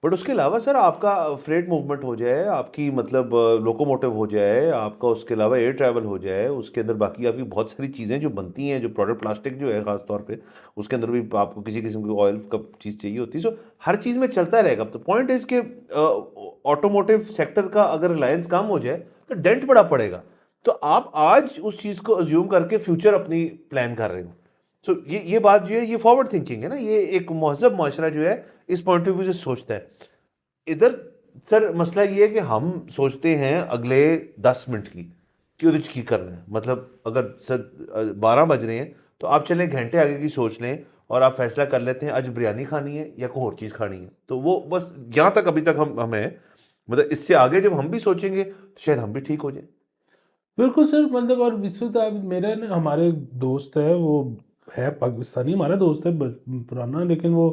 Speaker 1: बट उसके अलावा सर आपका फ्रेट मूवमेंट हो जाए, आपकी मतलब लोकोमोटिव हो जाए, आपका उसके अलावा एयर ट्रैवल हो जाए, उसके अंदर बाकी आपकी बहुत सारी चीज़ें जो बनती हैं, जो प्रोडक्ट प्लास्टिक जो है ख़ास तौर पे, उसके अंदर भी आपको किसी किस्म की ऑयल का चीज़ चाहिए होती है। सो हर चीज़ में चलता रहेगा। तो पॉइंट इज़ के ऑटोमोटिव सेक्टर का अगर रिलायंस कम हो जाए तो डेंट बड़ा पड़ेगा। तो आप आज उस चीज़ को अज्यूम करके फ्यूचर अपनी प्लान कर रहे हो। सो ये बात जो है ये फॉरवर्ड थिंकिंग है ना, ये एक महजब माशरा जो है इस पॉइंट ऑफ व्यू से सोचता है। इधर सर मसला ये है कि हम सोचते हैं अगले 10 मिनट कि उधर की करना है। मतलब अगर सर 12 बज रहे हैं तो आप चलें घंटे आगे की सोच लें और आप फैसला कर लेते हैं आज बिरयानी खानी है या कोई और चीज़ खानी है। तो वो बस यहाँ तक अभी तक हम हैं। मतलब इससे आगे जब हम भी सोचेंगे तो शायद हम भी ठीक हो जाए।
Speaker 2: बिल्कुल सर, मतलब और विश्व तो मेरा ना, हमारे दोस्त है वो, है पाकिस्तानी, हमारा दोस्त है पुराना, लेकिन वो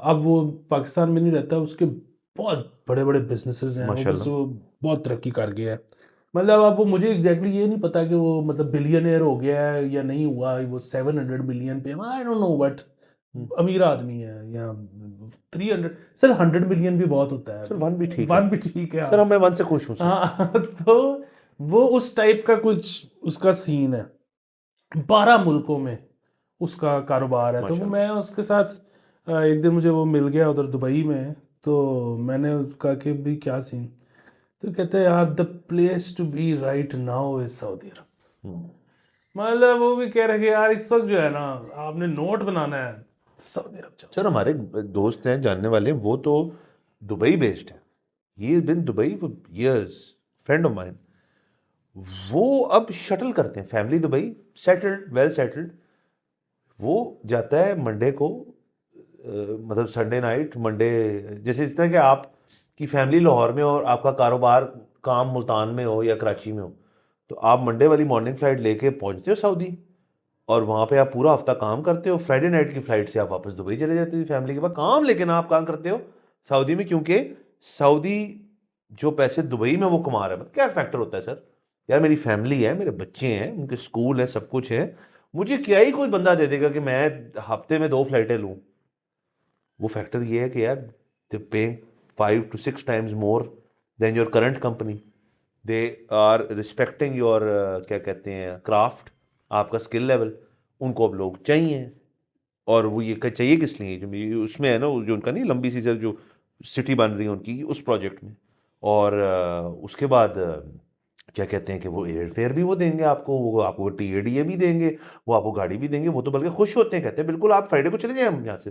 Speaker 2: अब वो पाकिस्तान में नहीं रहता, उसके बहुत बड़े बड़े बिजनेसेस हैं, वो बस
Speaker 1: माशाल्लाह।
Speaker 2: वो बहुत तरक्की कर गया है। मतलब अब वो, मुझे एग्जैक्टली ये नहीं पता कि वो मतलब बिलियनियर हो गया है या नहीं हुआ, वो 700 मिलियन पे, आई डोंट नो, बट
Speaker 1: हम्म।
Speaker 2: अमीर आदमी है। या 300, सर 100 मिलियन भी बहुत होता है।
Speaker 1: सर 1 भी ठीक है।
Speaker 2: वन भी ठीक है,
Speaker 1: सर
Speaker 2: हाँ।
Speaker 1: हम मैं 1 से खुश हूँ सर।
Speaker 2: हाँ तो वो उस टाइप का कुछ उसका सीन है, 12 मुल्कों में उसका कारोबार है। तो वो
Speaker 1: माशाल्लाह।
Speaker 2: मैं उसके साथ एक दिन मुझे वो मिल गया उधर दुबई में, तो मैंने उसका कि भी क्या सीन, तो कहते हैं यार the place to be right now is Saudi Arab.
Speaker 1: Hmm.
Speaker 2: मतलब वो भी कह रहे हैं कि यार इस वक्त जो है ना, आपने नोट बनाना है, सऊदी अरब जाओ।
Speaker 1: सर हमारे दोस्त हैं जानने वाले, वो तो दुबई बेस्ड है, he been Dubai for years, friend of mine. वो अब शटल करते हैं, family Dubai, settled, well settled. वो जाता है मंडे को, मतलब संडे नाइट, मंडे, जैसे इस तरह कि आप की फैमिली लाहौर में हो और आपका कारोबार काम मुल्तान में हो या कराची में हो, तो आप मंडे वाली मॉर्निंग फ्लाइट लेके पहुंचते हो सऊदी, और वहाँ पे आप पूरा हफ्ता काम करते हो। फ्राइडे नाइट की फ्लाइट से आप वापस दुबई चले जाते हो फैमिली के पास काम, लेकिन आप काम करते हो सऊदी में, क्योंकि सऊदी जो पैसे दुबई में वो कमा रहा है। मतलब क्या फैक्टर होता है सर, यार मेरी फैमिली है, मेरे बच्चे हैं, उनके स्कूल है, सब कुछ है, मुझे क्या ही कोई बंदा दे देगा कि मैं हफ्ते में 2 फ्लाइटें लूँ। वो फैक्टर ये है कि यार they paying 5 to 6 times more than your current company, they are respecting your क्या कहते हैं क्राफ्ट, आपका स्किल लेवल, उनको अब लोग चाहिए। और वो ये चाहिए किस लिए, जो उसमें है ना, जो उनका नहीं लंबी सी जो सिटी बन रही है उनकी उस प्रोजेक्ट में। और उसके बाद क्या कहते हैं कि वो एयर फेयर भी वो देंगे आपको, वो आपको टीएडीए भी देंगे, वो आपको गाड़ी भी देंगे। वो तो बल्कि खुश होते हैं, कहते हैं बिल्कुल आप फ्राइडे को चले जाएं हम यहाँ से,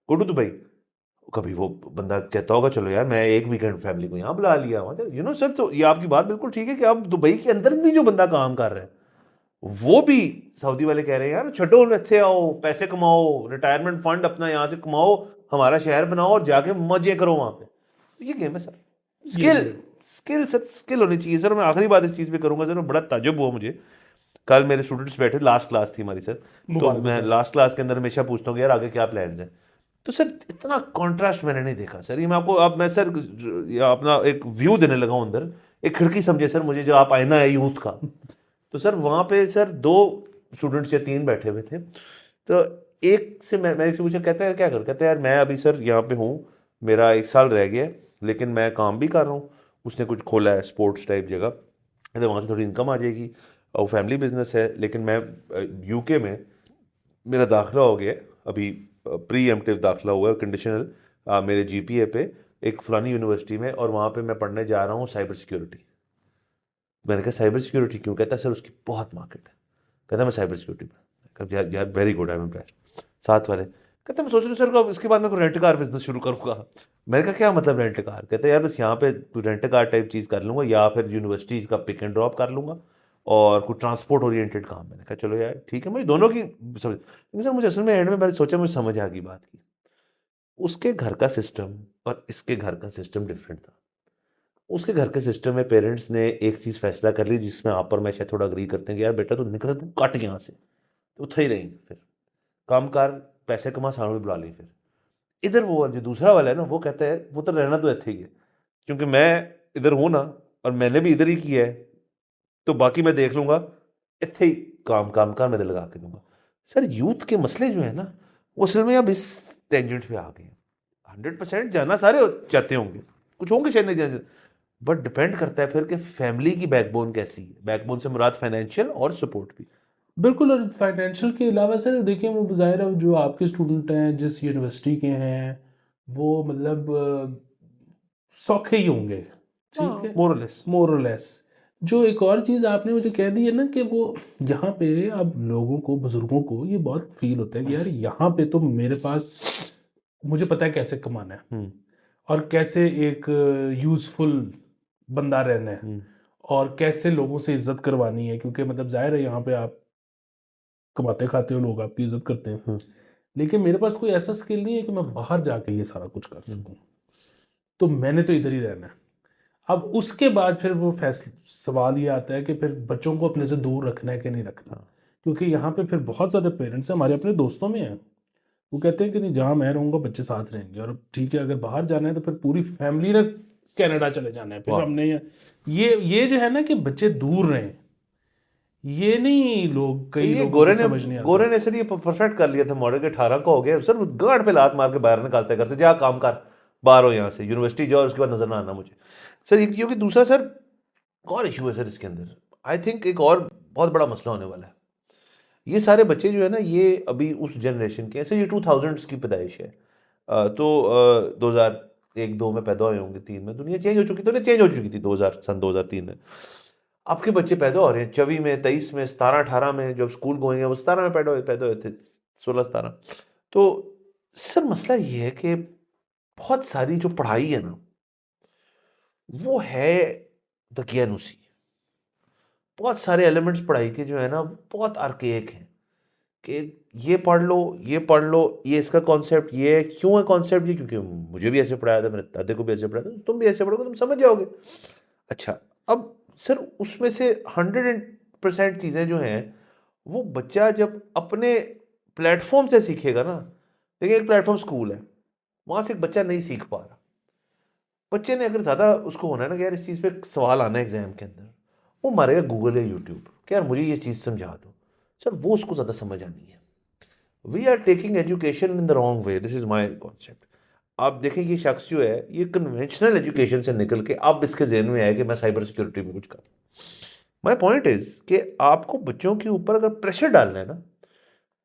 Speaker 1: गो टू दुबई। कभी वो बंदा कहता होगा चलो यार मैं एक वीकेंड फैमिली को यहाँ बुला लिया, यू नो सर। तो ये आपकी बात बिल्कुल ठीक है कि आप दुबई के अंदर भी जो बंदा काम कर रहा है, वो भी सऊदी वाले कह रहे हैं यार छठो इत्थे आओ, पैसे कमाओ, रिटायरमेंट फंड अपना यहाँ से कमाओ, हमारा शहर बनाओ और जाके मजे करो वहां पे। ये गेम है सर।
Speaker 2: ये
Speaker 1: skill,
Speaker 2: game
Speaker 1: skill sir, skill होनी चाहिए सर। मैं आखिरी बात इस चीज़ पे करूंगा सर, मैं बड़ा ताज्जुब हुआ मुझे, कल मेरे स्टूडेंट्स बैठे, लास्ट क्लास थी हमारी सर, तो
Speaker 2: मुबारक हो
Speaker 1: मैं
Speaker 2: सर।
Speaker 1: लास्ट क्लास के अंदर हमेशा पूछता हूँ कि यार आगे क्या प्लान है। तो सर इतना कॉन्ट्रास्ट मैंने नहीं देखा सर। ये मैं आपको, अब मैं सर ये अपना एक व्यू देने लगा हूँ अंदर, एक खिड़की समझे सर मुझे, जो आप आईना है यूथ का। तो सर वहाँ पे सर 2 स्टूडेंट्स या 3 बैठे हुए थे। तो एक से मैं एक से पूछा, कहता है क्या कर, कहता है यार मैं अभी सर यहाँ पे हूँ, मेरा 1 साल रह गया है, लेकिन मैं काम भी कर रहा हूँ। उसने कुछ खोला है स्पोर्ट्स टाइप जगह, कहते वहाँ से थोड़ी इनकम आ जाएगी, और फैमिली बिजनेस है। लेकिन मैं यूके में मेरा दाखिला हो गया है अभी, प्री एम्प्टिव दाखिला हुआ है कंडीशनल, मेरे जीपीए पे, एक फलानी यूनिवर्सिटी में, और वहाँ पे मैं पढ़ने जा रहा हूँ साइबर सिक्योरिटी। मैंने कहा साइबर सिक्योरिटी क्यों, कहता है सर उसकी बहुत मार्केट है। कहता है मैं साइबर सिक्योरिटी में, कहा यार यार very good, I am impressed. साथ वाले कहते मैं सोच रहा हूँ सर अब इसके बाद मैं कोई रेंट कार बिजनेस शुरू करूँगा। मैंने कहा क्या मतलब रेंट कार, कहते हैं यार बस यहाँ पे रेंट कार टाइप चीज़ कर लूँगा, या फिर यूनिवर्सिटी का पिक एंड ड्रॉप कर लूँगा, और कुछ ट्रांसपोर्ट ओरिएंटेड काम। मैंने कहा चलो यार ठीक है, मुझे दोनों की समझ, लेकिन सर मुझे असल में एंड में मैंने सोचा, मुझे समझ आ गई बात की, उसके घर का सिस्टम और इसके घर का सिस्टम डिफरेंट था। उसके घर के सिस्टम में पेरेंट्स ने एक चीज़ फैसला कर ली, जिसमें आप और मैं शायद थोड़ा अग्री करते हैं कि यार बेटा तू निकल, तू कट यहाँ से, तो थे ही रहेंगे फिर काम कार, पैसे कमा, सालों में बुला ली फिर। इधर वो जो दूसरा वाला है ना, वो कहता है वो तो रहना तो ਇੱਥੇ ही है, क्योंकि मैं इधर हूँ ना, और मैंने भी इधर ही किया है, तो बाकी मैं देख लूंगा, ਇੱਥੇ ही काम काम का मैं लगा के दूंगा। सर यूथ के मसले जो है ना, वो असल में अब इस टेंजेंट पे आ गए हैं। 100% जाना सारे चाहते होंगे, कुछ होंगे शायद नहीं जाने, बट डिपेंड करता है फिर कि फैमिली की बैकबोन कैसी है। बैकबोन से मुराद फाइनेंशियल और सपोर्ट भी।
Speaker 2: बिल्कुल। और फाइनेंशियल के अलावा सर देखिए, वो ज़ाहिर है जो आपके स्टूडेंट हैं जिस यूनिवर्सिटी के हैं, वो मतलब सौखे ही होंगे, ठीक है,
Speaker 1: मोर और लेस।
Speaker 2: मोर और लेस। जो एक और चीज़ आपने मुझे कह दी है ना, कि वो यहाँ पे अब लोगों को, बुजुर्गों को ये बहुत फील होता है कि यार यहाँ पे तो मेरे पास, मुझे पता है कैसे कमाना है और कैसे एक यूज़फुल बंदा रहना है, और कैसे लोगों से इज्जत करवानी है, क्योंकि मतलब जाहिर है यहाँ पे आप कमाते खाते हो, लोग आपकी इज्जत करते हैं। लेकिन मेरे पास कोई ऐसा स्किल नहीं है कि मैं बाहर जाके ये सारा कुछ कर सकूं, तो मैंने तो इधर ही रहना है। अब उसके बाद फिर वो सवाल ये आता है कि फिर बच्चों को अपने से दूर रखना है कि नहीं रखना, क्योंकि यहाँ पे फिर बहुत ज़्यादा पेरेंट्स हैं, हमारे अपने दोस्तों में हैं, वो कहते हैं कि नहीं जहाँ मैं रहूँगा बच्चे साथ रहेंगे, और ठीक है अगर बाहर जाना है तो फिर पूरी फैमिली ने कनाडा चले जाना है, फिर
Speaker 1: वाह।
Speaker 2: हमने ये जो है ना कि बच्चे दूर रहें, ये नहीं लोग,
Speaker 1: सर
Speaker 2: कई
Speaker 1: ये
Speaker 2: लोगों को समझ नहीं आता।
Speaker 1: गोरे ने सर ये परफेक्ट कर लिया था मॉडल के 18 का हो गया सर, वो गार्ड पे लात मार के बाहर निकालता है घर से, जा काम कर, बाहर हो यहाँ से, यूनिवर्सिटी जाओ, उसके बाद नजर ना आना मुझे। सर एक क्योंकि दूसरा सर एक और इशू है सर इसके अंदर, आई थिंक एक और बहुत बड़ा मसला होने वाला है। ये सारे बच्चे जो है ना, ये अभी उस जनरेशन के, ऐसे ये 2000s की पैदाइश है, तो 2001-2 में पैदा हुए होंगे, 3 में दुनिया चेंज हो चुकी, तो नहीं चेंज हो चुकी थी 2003 में। आपके बच्चे पैदा हो रहे हैं 24 में, 23 में, 17-18 में, जब स्कूल गोइंग है वो 17 में पैदा हुए थे, 16-17। तो सर मसला ये है कि बहुत सारी जो पढ़ाई है ना, वो है दकियानुसी। बहुत सारे एलिमेंट्स पढ़ाई के जो है ना बहुत आर्केक हैं, कि ये पढ़ लो, ये पढ़ लो, ये इसका कॉन्सेप्ट ये है, क्यों है कॉन्सेप्ट ये, क्योंकि मुझे भी ऐसे पढ़ाया था, मेरे दादे को भी ऐसे पढ़ाया था, तुम भी ऐसे पढ़ोगे तुम समझ जाओगे। अच्छा, अब सर उसमें से 100% चीज़ें जो हैं वो बच्चा जब अपने प्लेटफॉर्म से सीखेगा ना, देखिए एक प्लेटफॉर्म स्कूल है, वहाँ से एक बच्चा नहीं सीख पा रहा, बच्चे ने अगर ज़्यादा उसको होना है ना कि यार इस चीज़ पे सवाल आना है एग्जाम के अंदर, वो मारेगा गूगल या यूट्यूब कि यार मुझे ये चीज़ समझा दो, सर वो उसको ज़्यादा समझ आनी है। We are taking education in the wrong way, this is my concept. आप देखें ये शख्स जो है ये कन्वेंशनल एजुकेशन से निकल के अब इसके जहन में आया कि मैं साइबर सिक्योरिटी में कुछ करूँ। माई पॉइंट इज कि आपको बच्चों के ऊपर अगर प्रेशर डालना है ना,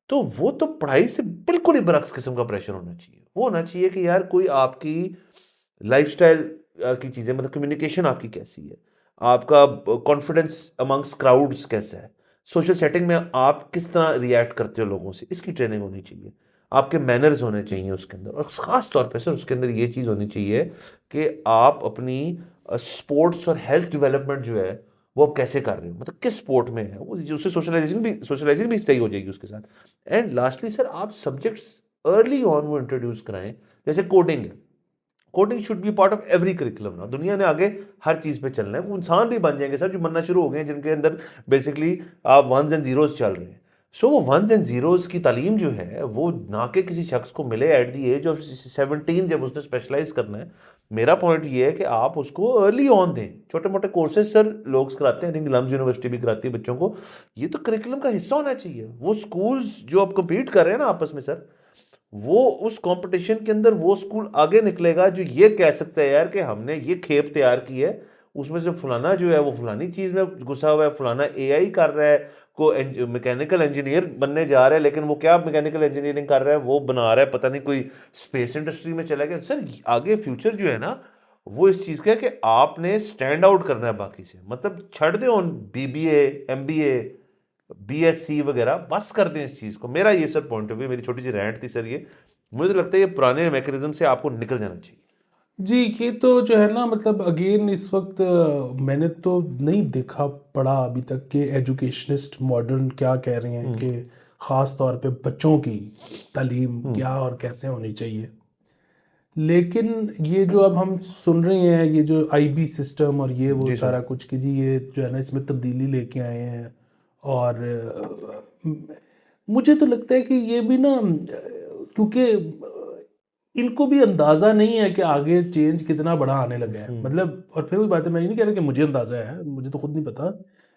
Speaker 1: तो वो तो पढ़ाई से बिल्कुल ही बरक्स किस्म का प्रेशर होना चाहिए। वो होना चाहिए कि यार कोई आपकी लाइफस्टाइल की चीज़ें, मतलब कम्युनिकेशन आपकी कैसी है, आपका कॉन्फिडेंस अमंग्स क्राउड्स कैसा है, सोशल सेटिंग में आप किस तरह रिएक्ट करते हो लोगों से, इसकी ट्रेनिंग होनी चाहिए, आपके मैनर्स होने चाहिए उसके अंदर, और ख़ास तौर पे सर उसके अंदर ये चीज़ होनी चाहिए कि आप अपनी स्पोर्ट्स और हेल्थ डेवलपमेंट जो है वो आप कैसे कर रहे हो, मतलब किस स्पोर्ट में है वो, उससे सोशलाइजेशन भी सही हो जाएगी उसके साथ। एंड लास्टली सर आप सब्जेक्ट्स अर्ली ऑन वो इंट्रोड्यूस कराएं, जैसे कोडिंग है, coding should be part of every curriculum ना, दुनिया ने आगे हर चीज़ पे चलना है, वो इंसान भी बन जाएंगे सर जो बनना शुरू हो गए हैं, जिनके अंदर बेसिकली आप वंस एंड जीरोस चल रहे हैं। सो वो वंस एंड जीरोस की तालीम जो है वो ना कि किसी शख्स को मिले एट दी एज ऑफ 17 जब उसने स्पेशलाइज करना है। मेरा पॉइंट ये है कि आप उसको अर्ली ऑन दें, छोटे मोटे कोर्सेज सर लोग कराते हैं, आई थिंक लम्स यूनिवर्सिटी भी कराती है बच्चों को, ये तो करिकुलम का हिस्सा होना चाहिए। वो स्कूल्स जो आप कम्पीट कर रहे हैं ना आपस में सर, वो उस कंपटीशन के अंदर वो स्कूल आगे निकलेगा जो ये कह सकता है यार कि हमने ये खेप तैयार की है, उसमें से फलाना जो है वो फलानी चीज़ में घुसा हुआ है, फलाना एआई कर रहा है, को मैकेनिकल इंजीनियर बनने जा रहा है, लेकिन वो क्या मैकेनिकल इंजीनियरिंग कर रहा है, वो बना रहा है पता नहीं कोई स्पेस इंडस्ट्री में चला गया। सर आगे फ्यूचर जो है ना वो इस चीज़ का है कि आपने स्टैंड आउट करना है बाकी से, मतलब छड़ दे ऑन बीबीए, एमबीए, बीएससी वगैरह, बस कर दें इस चीज़ को। मेरा ये सर पॉइंट ऑफ व्यू, मेरी छोटी सी रैंट थी सर ये, मुझे तो लगता है ये पुराने मैकेनिज्म से आपको निकल जाना चाहिए।
Speaker 2: जी, ये तो जो है ना, मतलब अगेन इस वक्त मैंने तो नहीं देखा पढ़ा अभी तक कि एजुकेशनिस्ट मॉडर्न क्या कह रहे हैं कि ख़ास तौर पे बच्चों की तालीम क्या और कैसे होनी चाहिए। लेकिन ये जो अब हम सुन रहे हैं, ये जो आईबी सिस्टम और ये वो
Speaker 1: जी सर।
Speaker 2: सारा कुछ कि जी ये जो है ना इसमें तब्दीली लेके आए हैं, और मुझे तो लगता है कि ये भी ना क्योंकि इनको भी अंदाज़ा नहीं है कि आगे चेंज कितना बड़ा आने लगा है, मतलब। और फिर वही बात है, मैं ये नहीं कह रहा कि मुझे अंदाज़ा है, मुझे तो खुद नहीं पता,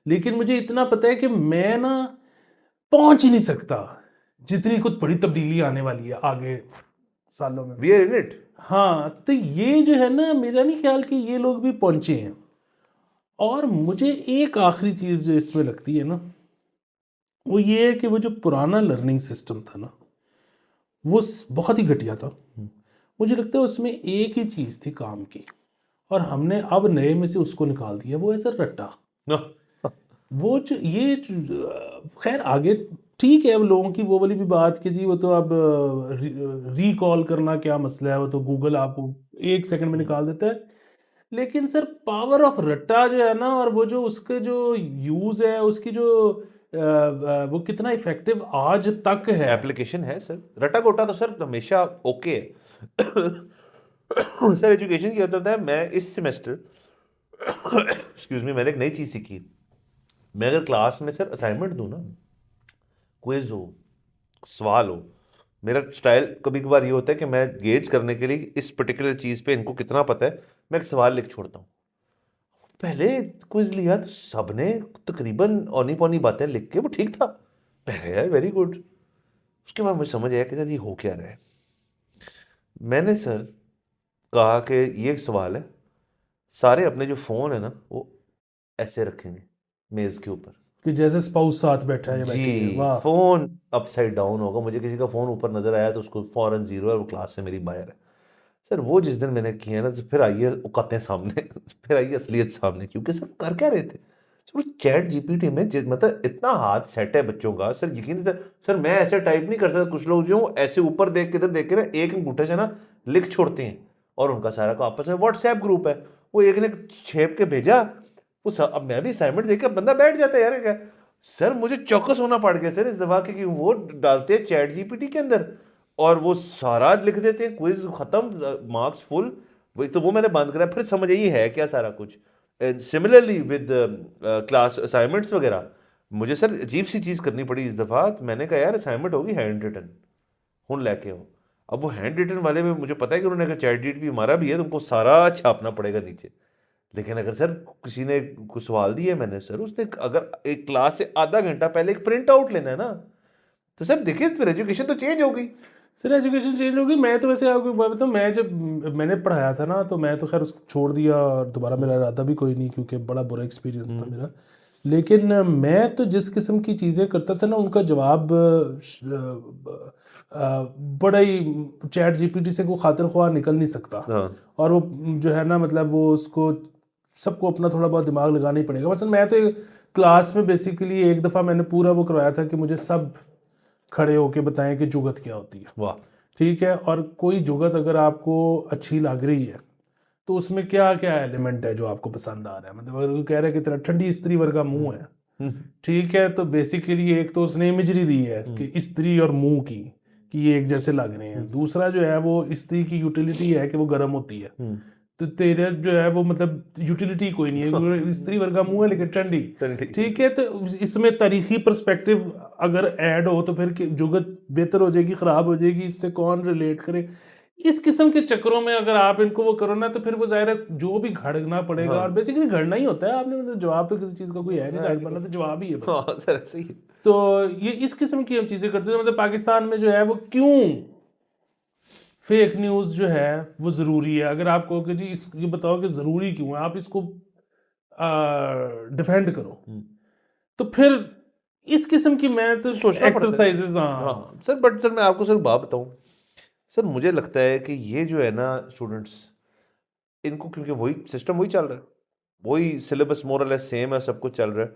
Speaker 2: लेकिन मुझे इतना पता है कि मैं ना पहुंच ही नहीं सकता जितनी कुछ बड़ी तब्दीली आने वाली है आगे सालों में।
Speaker 1: We are in it.
Speaker 2: हाँ, तो ये जो है ना, मेरा नहीं ख्याल कि ये लोग भी पहुंचे हैं। और मुझे एक आखिरी चीज़ जो इसमें लगती है ना, वो ये है कि वो जो पुराना लर्निंग सिस्टम था ना, वो बहुत ही घटिया था। मुझे लगता है उसमें एक ही चीज़ थी काम की, और हमने अब नए में से उसको निकाल दिया, वो है सर रट्टा। वो खैर आगे ठीक है, अब लोगों की वो वाली भी बात कि जी वो तो अब रिकॉल करना क्या मसला है, वो तो गूगल आपको 1 सेकंड में निकाल देता है। लेकिन सर पावर ऑफ रट्टा जो है ना, और वो जो उसके जो यूज़ है, उसकी जो वो कितना इफेक्टिव आज तक है।
Speaker 1: एप्लीकेशन है सर, रटा गोटा तो सर हमेशा ओके है। सर एजुकेशन की होता है, मैं इस सेमेस्टर एक्सक्यूज मी, मैंने एक नई चीज़ सीखी। मैं अगर क्लास में सर असाइनमेंट दूँ ना, क्विज हो, सवाल हो, मेरा स्टाइल कभी कभार ये होता है कि मैं गेज करने के लिए इस पर्टिकुलर चीज़ पे इनको कितना पता है, मैं एक सवाल लिख छोड़ता हूँ। पहले क्विज लिया तो सबने तकरीबन औनी पौनी बातें लिख के, वो ठीक था, पहले यार वेरी गुड। उसके बाद मुझे समझ आया कि यार ये हो क्या रहा है। मैंने सर कहा कि ये एक सवाल है, सारे अपने जो फ़ोन है ना वो ऐसे रखेंगे मेज़ के ऊपर।
Speaker 2: कि जैसे स्पाउस साथ बैठा है या बैठी है।
Speaker 1: जी,
Speaker 2: वाह।
Speaker 1: फोन अपसाइड डाउन होगा, मुझे किसी का फोन ऊपर नजर आया तो उसको फौरन जीरो है, वो क्लास से मेरी बाहर है। सर वो जिस दिन मैंने किया ना, तो फिर आइए औकातें सामने फिर आइए असलियत सामने, क्योंकि सर कर क्या रहे थे सर, चैट जीपीटी में मतलब इतना हाथ सेट है बच्चों का सर, यकीन नहीं सर, मैं ऐसे टाइप नहीं कर सकता। कुछ लोग जो ऐसे ऊपर देख के इधर देख के ना एक अंगूठे से ना लिख छोड़ते हैं, और उनका सारा का आपस में व्हाट्सएप ग्रुप है, वो एक ने छेप के भेजा, वो सब। अब मैं भी असाइनमेंट देख के बंदा बैठ जाता है यार क्या। सर मुझे चौकस होना पड़ गया सर इस दफा के, कि वो डालते हैं चैट जीपीटी के अंदर और वो सारा लिख देते हैं, क्विज खत्म, मार्क्स फुल। वही तो, वो मैंने बंद करा, फिर समझ आई है क्या सारा कुछ। सिमिलरली विद क्लास असाइनमेंट्स वगैरह, मुझे सर अजीब सी चीज़ करनी पड़ी इस दफ़ा। मैंने कहा यार असाइनमेंट होगी हैंड रिटन, हूँ लेके हो। अब वो हैंड रिटन वाले में मुझे पता है कि उन्होंने अगर चैट जीपीटी हमारा भी है, तुमको सारा छापना पड़ेगा नीचे। लेकिन अगर सर किसी ने कुछ सवाल दिए मैंने, सर उसने अगर एक क्लास से आधा घंटा पहले एक प्रिंट आउट लेना है ना, तो सर देखिए फिर एजुकेशन तो चेंज हो गई।
Speaker 2: सर एजुकेशन चेंज होगी। मैं तो वैसे आपको एक बात बताऊँ, मैं जब मैंने पढ़ाया था ना, तो मैं तो खैर उसको छोड़ दिया और दोबारा मेरा इरादा भी कोई नहीं, क्योंकि बड़ा बुरा एक्सपीरियंस था मेरा। लेकिन मैं तो जिस किस्म की चीज़ें करता था ना, उनका जवाब बड़ा ही चैट जीपीटी से को खातिर ख्वाह निकल नहीं सकता।
Speaker 1: हाँ।
Speaker 2: और वो जो है ना, मतलब वो उसको सबको अपना थोड़ा बहुत दिमाग लगाना ही पड़ेगा। वैसे मैं तो क्लास में बेसिकली एक दफ़ा मैंने पूरा वो करवाया था कि मुझे सब खड़े होके बताएं कि जुगत क्या होती है।
Speaker 1: वाह।
Speaker 2: ठीक है, और कोई जुगत अगर आपको अच्छी लग रही है तो उसमें क्या क्या एलिमेंट है जो आपको पसंद आ रहा है। मतलब अगर कोई कह रहा है कि तेरा ठंडी स्त्री वर्गा मुंह है, ठीक है, तो बेसिकली एक तो उसने इमेजरी दी है कि स्त्री और मुंह की, कि ये एक जैसे लग रहे हैं। दूसरा जो है वो स्त्री की यूटिलिटी है कि वो गर्म होती है, तो तेरे जो है वो मतलब यूटिलिटी कोई नहीं है, स्त्री वर्गा मुंह है लेकिन ठंडी। ठीक है, तो इसमें तारीखी पर्सपेक्टिव अगर ऐड हो तो फिर जुगत बेहतर हो जाएगी, खराब हो जाएगी, इससे कौन रिलेट करे। इस किस्म के चक्करों में अगर आप इनको वो करो ना, तो फिर वो जाहिर है जो भी घड़ना पड़ेगा। और बेसिकली घड़ना ही होता है आपने, मतलब जवाब तो किसी चीज़ का कोई है नहीं, साइड पढ़ना तो जवाब ही है बस।
Speaker 1: हाँ सर ऐसे ही।
Speaker 2: तो ये इस किस्म की हम चीज़ें करते हैं। मतलब पाकिस्तान में जो है वो क्यों फेक न्यूज़ जो है वो ज़रूरी है। अगर आप कहो कि जी ये बताओ कि ज़रूरी क्यों है, आप इसको डिफेंड करो, तो फिर इस किस्म की मैं तो
Speaker 1: सोचना पड़ता है।
Speaker 2: एक्सरसाइजेज। हाँ
Speaker 1: हाँ सर, बट सर मैं आपको सर बात बताऊं, सर मुझे लगता है कि ये जो है ना स्टूडेंट्स, इनको क्योंकि वही सिस्टम वही चल रहा है, वही सिलेबस मोर और लेस सेम है, सब कुछ चल रहा है।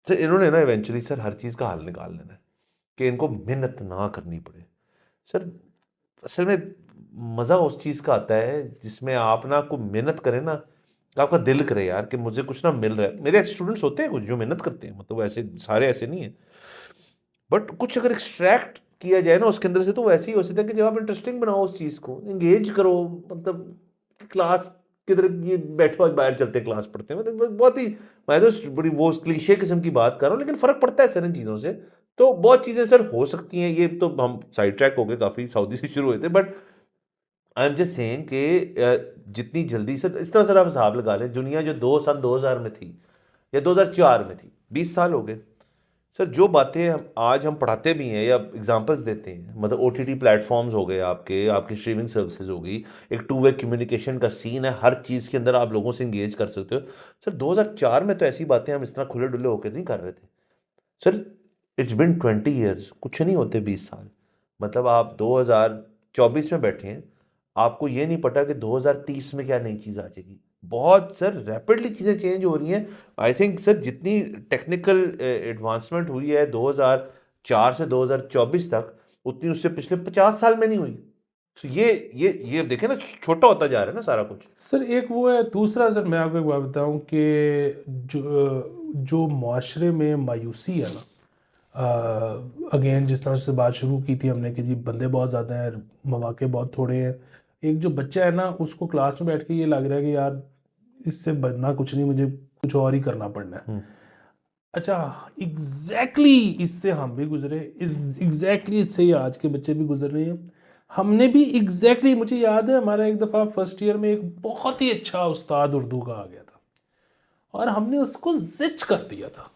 Speaker 1: सर इन्होंने ना इवेंचुअली सर हर चीज़ का हल निकाल लेना है कि इनको मेहनत ना करनी पड़े। सर असल में मज़ा उस चीज़ का आता है जिसमें आप ना को मेहनत करें ना, तो आपका दिल करे यार कि मुझे कुछ ना मिल रहा है। मेरे ऐसे स्टूडेंट्स होते हैं कुछ जो मेहनत करते हैं, मतलब ऐसे सारे ऐसे नहीं है, बट कुछ अगर एक्सट्रैक्ट किया जाए ना उसके अंदर से, तो वो ऐसे ही हो सकता है कि जब आप इंटरेस्टिंग बनाओ उस चीज़ को, एंगेज करो। मतलब क्लास किधर ये बैठो, आज बाहर चलते हैं क्लास पढ़ते हैं, मतलब बहुत ही, मैं तो बड़ी वो क्लीशे किस्म की बात कर रहा हूँ, लेकिन फ़र्क पड़ता है सर इन चीज़ों से। तो बहुत चीज़ें सर हो सकती हैं। ये तो हम साइड ट्रैक हो गए, काफ़ी सऊदी से शुरू हुए थे, but I am just saying कि जितनी जल्दी सर, इस तरह सर आप हिसाब लगा लें, दुनिया जो 2000 में थी या 2004 में थी, 20 साल हो गए सर। जो बातें हम आज हम पढ़ाते भी हैं या एग्जांपल्स देते हैं, मतलब ओटीटी प्लेटफॉर्म्स हो गए, आपके आपकी स्ट्रीमिंग सर्विसेज हो गई, एक टू वे कम्युनिकेशन का सीन है, हर चीज़ के अंदर आप लोगों से इंगेज कर सकते हो। सर 2004 में तो ऐसी बातें हम इस तरह खुले डुले होकर नहीं कर रहे थे सर। इट्स बिन 20 ईयर्स, कुछ नहीं होते 20 साल। मतलब आप 2024 में बैठे हैं, आपको ये नहीं पता कि 2030 में क्या नई चीज़ आ जाएगी। बहुत सर रैपिडली चीज़ें चेंज हो रही हैं। आई थिंक सर जितनी टेक्निकल एडवांसमेंट हुई है 2004 से 2024 तक, उतनी उससे पिछले 50 साल में नहीं हुई। तो ये देखें ना, छोटा होता जा रहा है ना सारा कुछ।
Speaker 2: सर एक वो है। दूसरा सर मैं आपको एक बात बताऊं कि जो माशरे में मायूसी है ना, अगेन जिस तरह से बात शुरू की थी हमने कि जी बंदे बहुत ज़्यादा हैं, मौके बहुत थोड़े हैं। एक जो बच्चा है ना, उसको क्लास में बैठ के ये लग रहा है कि यार इससे बनना कुछ नहीं, मुझे कुछ और ही करना पड़ना है। अच्छा, एग्जैक्टली इससे हम भी गुजरे, एग्जैक्टली इससे ही आज के बच्चे भी गुजर रहे हैं। हमने भी एग्जैक्टली, मुझे याद है हमारा एक दफ़ा फर्स्ट ईयर में एक बहुत ही अच्छा उस्ताद उर्दू का आ गया था और हमने उसको जिच कर दिया था।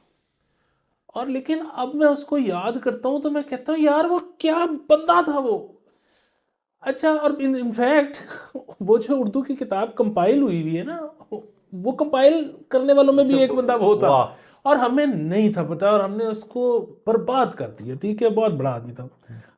Speaker 2: और लेकिन अब मैं उसको याद करता हूँ तो मैं कहता हूँ यार वो क्या बंदा था वो। अच्छा, और इनफैक्ट वो जो उर्दू की किताब कंपाइल हुई हुई है ना, वो कंपाइल करने वालों में भी एक बंदा वो था
Speaker 1: वाह।
Speaker 2: और हमें नहीं था पता और हमने उसको बर्बाद कर दिया। ठीक है, बहुत बड़ा आदमी था।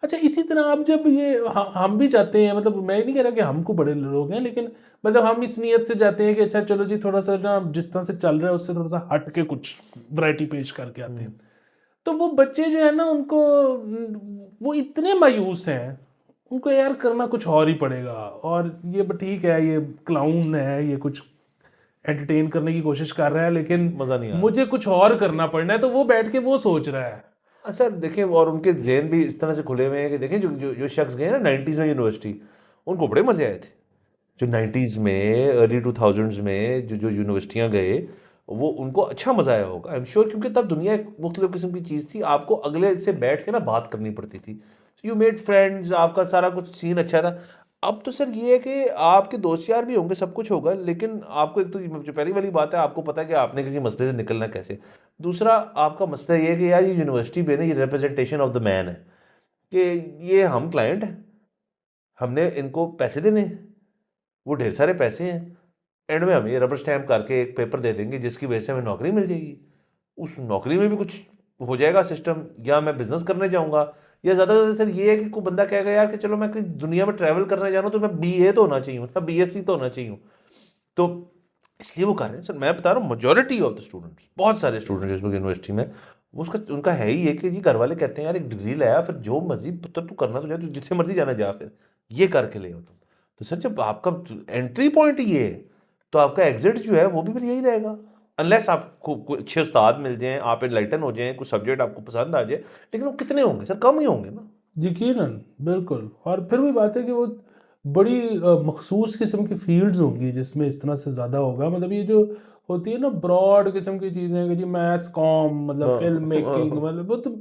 Speaker 2: अच्छा, इसी तरह अब जब ये हम भी जाते हैं, मतलब मैं नहीं कह रहा कि हमको बड़े लोग हैं, लेकिन मतलब हम इस नीयत से जाते हैं कि अच्छा चलो जी थोड़ा सा ना जिस तरह से चल रहा है उससे थोड़ा सा हट के कुछ वैरायटी पेश करके आते हैं। तो वो बच्चे जो है ना उनको, वो इतने मायूस हैं, उनको यार करना कुछ और ही पड़ेगा। और ये ठीक है, ये क्लाउन है, ये कुछ एंटरटेन करने की कोशिश कर रहा है, लेकिन
Speaker 1: मजा नहीं आ रहा।
Speaker 2: मुझे कुछ और करना पड़ना है, तो वो बैठ के वो सोच रहा है।
Speaker 1: सर देखें, और उनके जहन भी इस तरह से खुले हुए हैं कि देखें जो जो जो शख्स गए ना 90s में यूनिवर्सिटी, उनको बड़े मजे आए थे। जो 90s में, अर्ली 2000s में जो जो यूनिवर्सिटियां गए, वो उनको अच्छा मजा आया होगा, आई एम श्योर, क्योंकि तब दुनिया एक मुख्तलिफ किस्म की चीज़ थी। आपको अगले से बैठ के ना बात करनी पड़ती थी, यू मेड फ्रेंड्स, आपका सारा कुछ सीन अच्छा था। अब तो सर ये है कि आपके दोस्त यार भी होंगे, सब कुछ होगा, लेकिन आपको एक तो जो पहली वाली बात है, आपको पता है कि आपने किसी मसले से निकलना कैसे। दूसरा आपका मसला ये है कि यार ये यूनिवर्सिटी पे ना ये रिप्रेजेंटेशन ऑफ द मैन है कि ये हम क्लाइंट हैं, हमने इनको पैसे देने हैं, वो ढेर सारे पैसे हैं, एंड में हम ये रबर स्टैम्प करके एक पेपर दे देंगे जिसकी वजह से हमें नौकरी मिल जाएगी। उस नौकरी में भी कुछ हो जाएगा सिस्टम, या मैं बिजनेस करने जाऊंगा, या ज़्यादा से ज़्यादा सर ये है कि कोई बंदा कहेगा यार कि चलो मैं कहीं दुनिया में ट्रैवल करने जा रहा हूँ तो मैं बीए तो होना चाहिए ना, बीएससी तो होना चाहिए। तो इसलिए वो कर रहे हैं सर। मैं बता रहा हूँ मेजोरिटी ऑफ द स्टूडेंट्स, बहुत सारे स्टूडेंट इस वक्त यूनिवर्सिटी में, वो उसका उनका है ही है कि जी घर वाले कहते हैं यार एक डिग्री लाया, फिर जो मर्जी पुत्र तू करना तो जाए, तू जितने मर्जी जाना जा, फिर ये करके ले आओ तुम। तो सर जब आपका एंट्री पॉइंट ये है, तो आपका एग्जिट जो है वो भी फिर यही रहेगा, अनलेस आपको कोई अच्छे उस्ताद मिल जाएं, आप एनलाइटन हो जाएं, कुछ सब्जेक्ट आपको पसंद आ जाए। लेकिन वो कितने होंगे सर? कम ही होंगे ना।
Speaker 2: यकीनन, बिल्कुल। और फिर वही बात है कि वो बड़ी मखसूस किस्म की फील्ड्स होंगी जिसमें इस तरह से ज़्यादा होगा। मतलब ये जो होती है ना ब्रॉड किस्म की चीज़ें कि जी मैस कॉम, मतलब फिल्म मेकिंग,
Speaker 1: हाँ।
Speaker 2: मतलब वो तो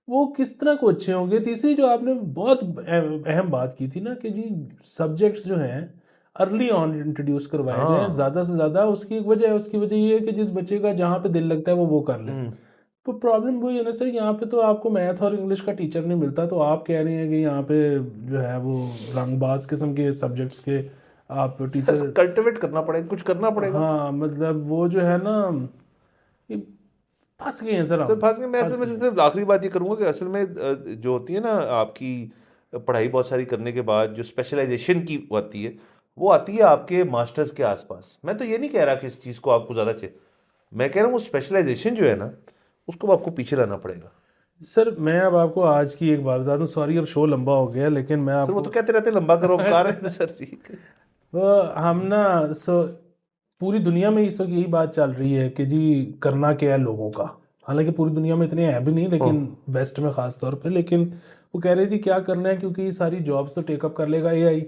Speaker 2: वो किस तरह को अच्छे होंगे। तीसरी जो आपने बहुत अहम बात की थी ना कि जी सब्जेक्ट्स जो हैं अर्ली ऑन इंट्रोड्यूस करवाए जाएं
Speaker 1: हाँ।
Speaker 2: ज़्यादा से ज़्यादा। उसकी एक वजह है, उसकी वजह ये है कि जिस बच्चे का जहाँ पे दिल लगता है वो कर ले। तो प्रॉब्लम वही है ना सर, यहाँ पे तो आपको मैथ और इंग्लिश का टीचर नहीं मिलता, तो आप कह रहे हैं कि यहाँ पे जो है वो रंगबाज किस्म के सब्जेक्ट्स के आप टीचर।
Speaker 1: कल्टिवेट करना पड़ेगा, कुछ करना पड़ेगा।
Speaker 2: हाँ, मतलब वो जो है ना, ये फंस गए हैं सर,
Speaker 1: सर
Speaker 2: हम
Speaker 1: फास्ट में मैं असल
Speaker 2: फंस
Speaker 1: में
Speaker 2: गए हैं।
Speaker 1: सिर्फ आखिरी बात ये करूंगा कि असल में जो होती है ना आपकी पढ़ाई बहुत सारी करने के बाद जो स्पेशलाइजेशन की आती है, वो आती है आपके मास्टर्स के आसपास। मैं तो ये नहीं कह रहा कि इस चीज़ को आपको ज़्यादा चाहिए, मैं कह रहा हूँ वो स्पेशलाइजेशन जो है ना, उसको आपको पीछे लाना पड़ेगा।
Speaker 2: सर मैं अब आपको आज की एक बात बता दूं, सॉरी अब शो लंबा हो गया, लेकिन मैं
Speaker 1: सर वो
Speaker 2: आपको
Speaker 1: तो कहते रहते हैं लंबा करो, हम कार रहे थे सर जी।
Speaker 2: वो हम ना पूरी दुनिया में इस वक्त यही बात चल रही है कि जी करना क्या है लोगों का। हालांकि पूरी दुनिया में इतने हैं भी नहीं,
Speaker 1: हाँ।
Speaker 2: लेकिन वेस्ट में ख़ास तौर पे। लेकिन वो कह रहे जी क्या करना है, क्योंकि ये सारी जॉब्स तो टेकअप कर लेगा एआई।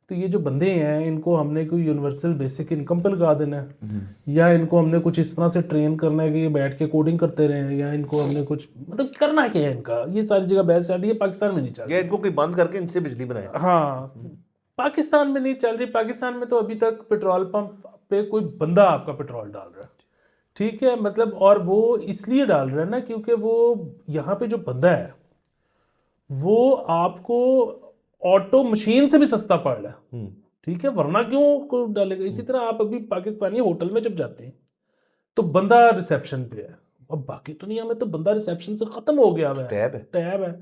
Speaker 2: तो ये जो बंदे हैं इनको हमने कोई यूनिवर्सल बेसिक इनकम पे लगा देना है, या इनको हमने कुछ इस तरह से ट्रेन करना है कि ये बैठ के कोडिंग करते रहें, या इनको हमने कुछ मतलब करना क्या है इनका। ये सारी जगह बहस चल रही है, पाकिस्तान में नहीं चल
Speaker 1: या
Speaker 2: रही।
Speaker 1: इनको कोई बंद करके इनसे बिजली बनाए।
Speaker 2: हाँ, पाकिस्तान में नहीं चल रही। पाकिस्तान में तो अभी तक पेट्रोल पंप पे कोई बंदा आपका पेट्रोल डाल रहा है। ठीक है, मतलब और वो इसलिए डाल रहा है ना क्योंकि वो यहाँ पे जो बंदा है वो आपको ऑटो मशीन से भी सस्ता पड़ रहा है। ठीक है, वरना क्यों को डालेगा। इसी तरह आप अभी पाकिस्तानी होटल में जब जाते हैं तो बंदा रिसेप्शन पे है, अब बाकी दुनिया में तो बंदा रिसेप्शन से खत्म हो गया हुआ है,
Speaker 1: टैब है।
Speaker 2: टैब है।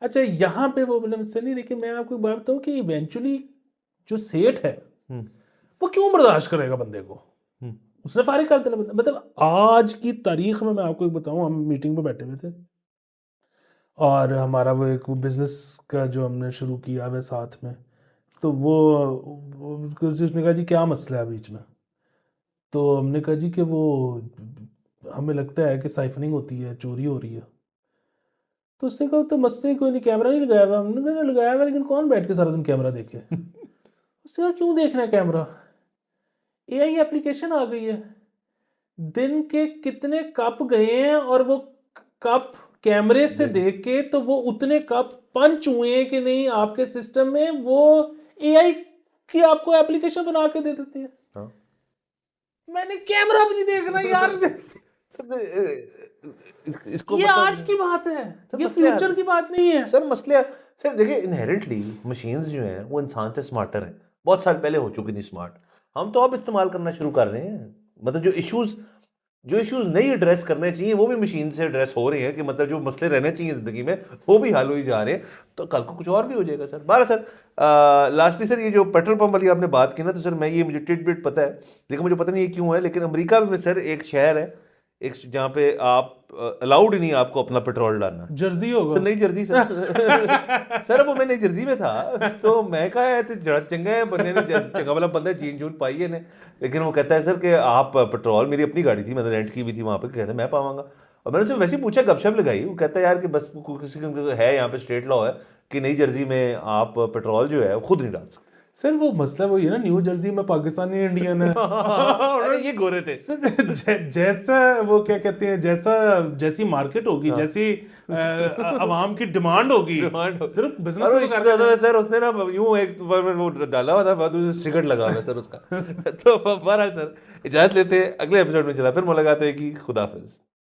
Speaker 2: अच्छा, यहाँ पे वो मतलब से नहीं, लेकिन मैं आपको एक बात बताऊँ कि इवेंचुअली जो सेठ है वो क्यों बर्दाश्त करेगा बंदे को, उसने फारिग कर देना मतलब आज की तारीख में। मैं आपको एक बताऊं, हम मीटिंग में बैठे हुए थे और हमारा वो एक बिजनेस का जो हमने शुरू किया हुआ है साथ में, तो उसने कहा जी क्या मसला है बीच में। तो हमने कहा जी कि वो हमें लगता है कि साइफनिंग होती है, चोरी हो रही है। तो उसने कहा तो मसले कोई नहीं, कैमरा नहीं लगाया हुआ। हमने कहा लगाया हुआ, लेकिन कौन बैठ के सारा दिन कैमरा देखे। उसने कहा क्यों देखना है कैमरा, एआई एप्लीकेशन आ गई है, दिन के कितने कप गए हैं और वो कप कैमरे से देख के तो वो उतने कप पंच हुए हैं कि नहीं आपके सिस्टम में, वो एआई की आपको एप्लीकेशन बना के दे देती है।
Speaker 1: हाँ।
Speaker 2: मैंने कैमरा भी नहीं देखना यार।
Speaker 1: इसको
Speaker 2: ये
Speaker 1: मतलब
Speaker 2: आज की बात है, ये
Speaker 1: मसले
Speaker 2: फ्यूचर की बात नहीं है।
Speaker 1: सर मसले सर देखिए इनहेरेंटली मशीन्स जो हैं वो इंसान से स्मार्टर हैं, बहुत साल पहले हो चुकी थी स्मार्ट, हम तो अब इस्तेमाल करना शुरू कर रहे हैं। मतलब जो इश्यूज नहीं एड्रेस करने चाहिए वो भी मशीन से एड्रेस हो रहे हैं, कि मतलब जो मसले रहने चाहिए जिंदगी में वो भी हल हो ही जा रहे हैं, तो कल को कुछ और भी हो जाएगा सर। बारह सर लास्टली सर ये जो पेट्रोल पंप वाली आपने बात की ना, तो सर मैं ये मुझे टिट पता है, लेकिन मुझे पता नहीं ये क्यों है, लेकिन अमेरिका में सर एक शहर है, एक जहाँ पे आप अलाउड ही नहीं आपको अपना पेट्रोल डालना।
Speaker 2: जर्सी होगा
Speaker 1: सर नई जर्सी सर सर वो मैं नई जर्सी में था, तो मैं कहा है जरा चंगा है बंदे ने, चंगा वाला बंदा जीन जून पाई है ने, लेकिन वो कहता है सर कि आप पेट्रोल, मेरी अपनी गाड़ी थी मैंने रेंट की भी थी वहाँ पे, कहते मैं पावांगा। और मैंने उससे वैसे ही पूछा, गपशप लगाई, वो कहता है यार कि बस किसी का है यहाँ पे स्टेट लॉ है कि नई जर्सी में आप पेट्रोल जो है वो खुद नहीं डाल सकते।
Speaker 2: सर वो मसला वही है ना, न्यू जर्सी में पाकिस्तानी इंडियन है।
Speaker 1: अरे ये गोरे थे
Speaker 2: सर, जैसा वो क्या कहते हैं, जैसी मार्केट होगी, जैसी अवाम की डिमांड होगी, सिर्फ बिजनेस
Speaker 1: और इससे ज्यादा सर उसने ना यूं एक वो डाला हुआ था, बाद में सिगरेट लगा हुआ है सर उसका। तो बहरहाल सर इजाजत लेते हैं, अगले एपिसोड में चला फिर मुलाकात होगी, खुदा हाफिज।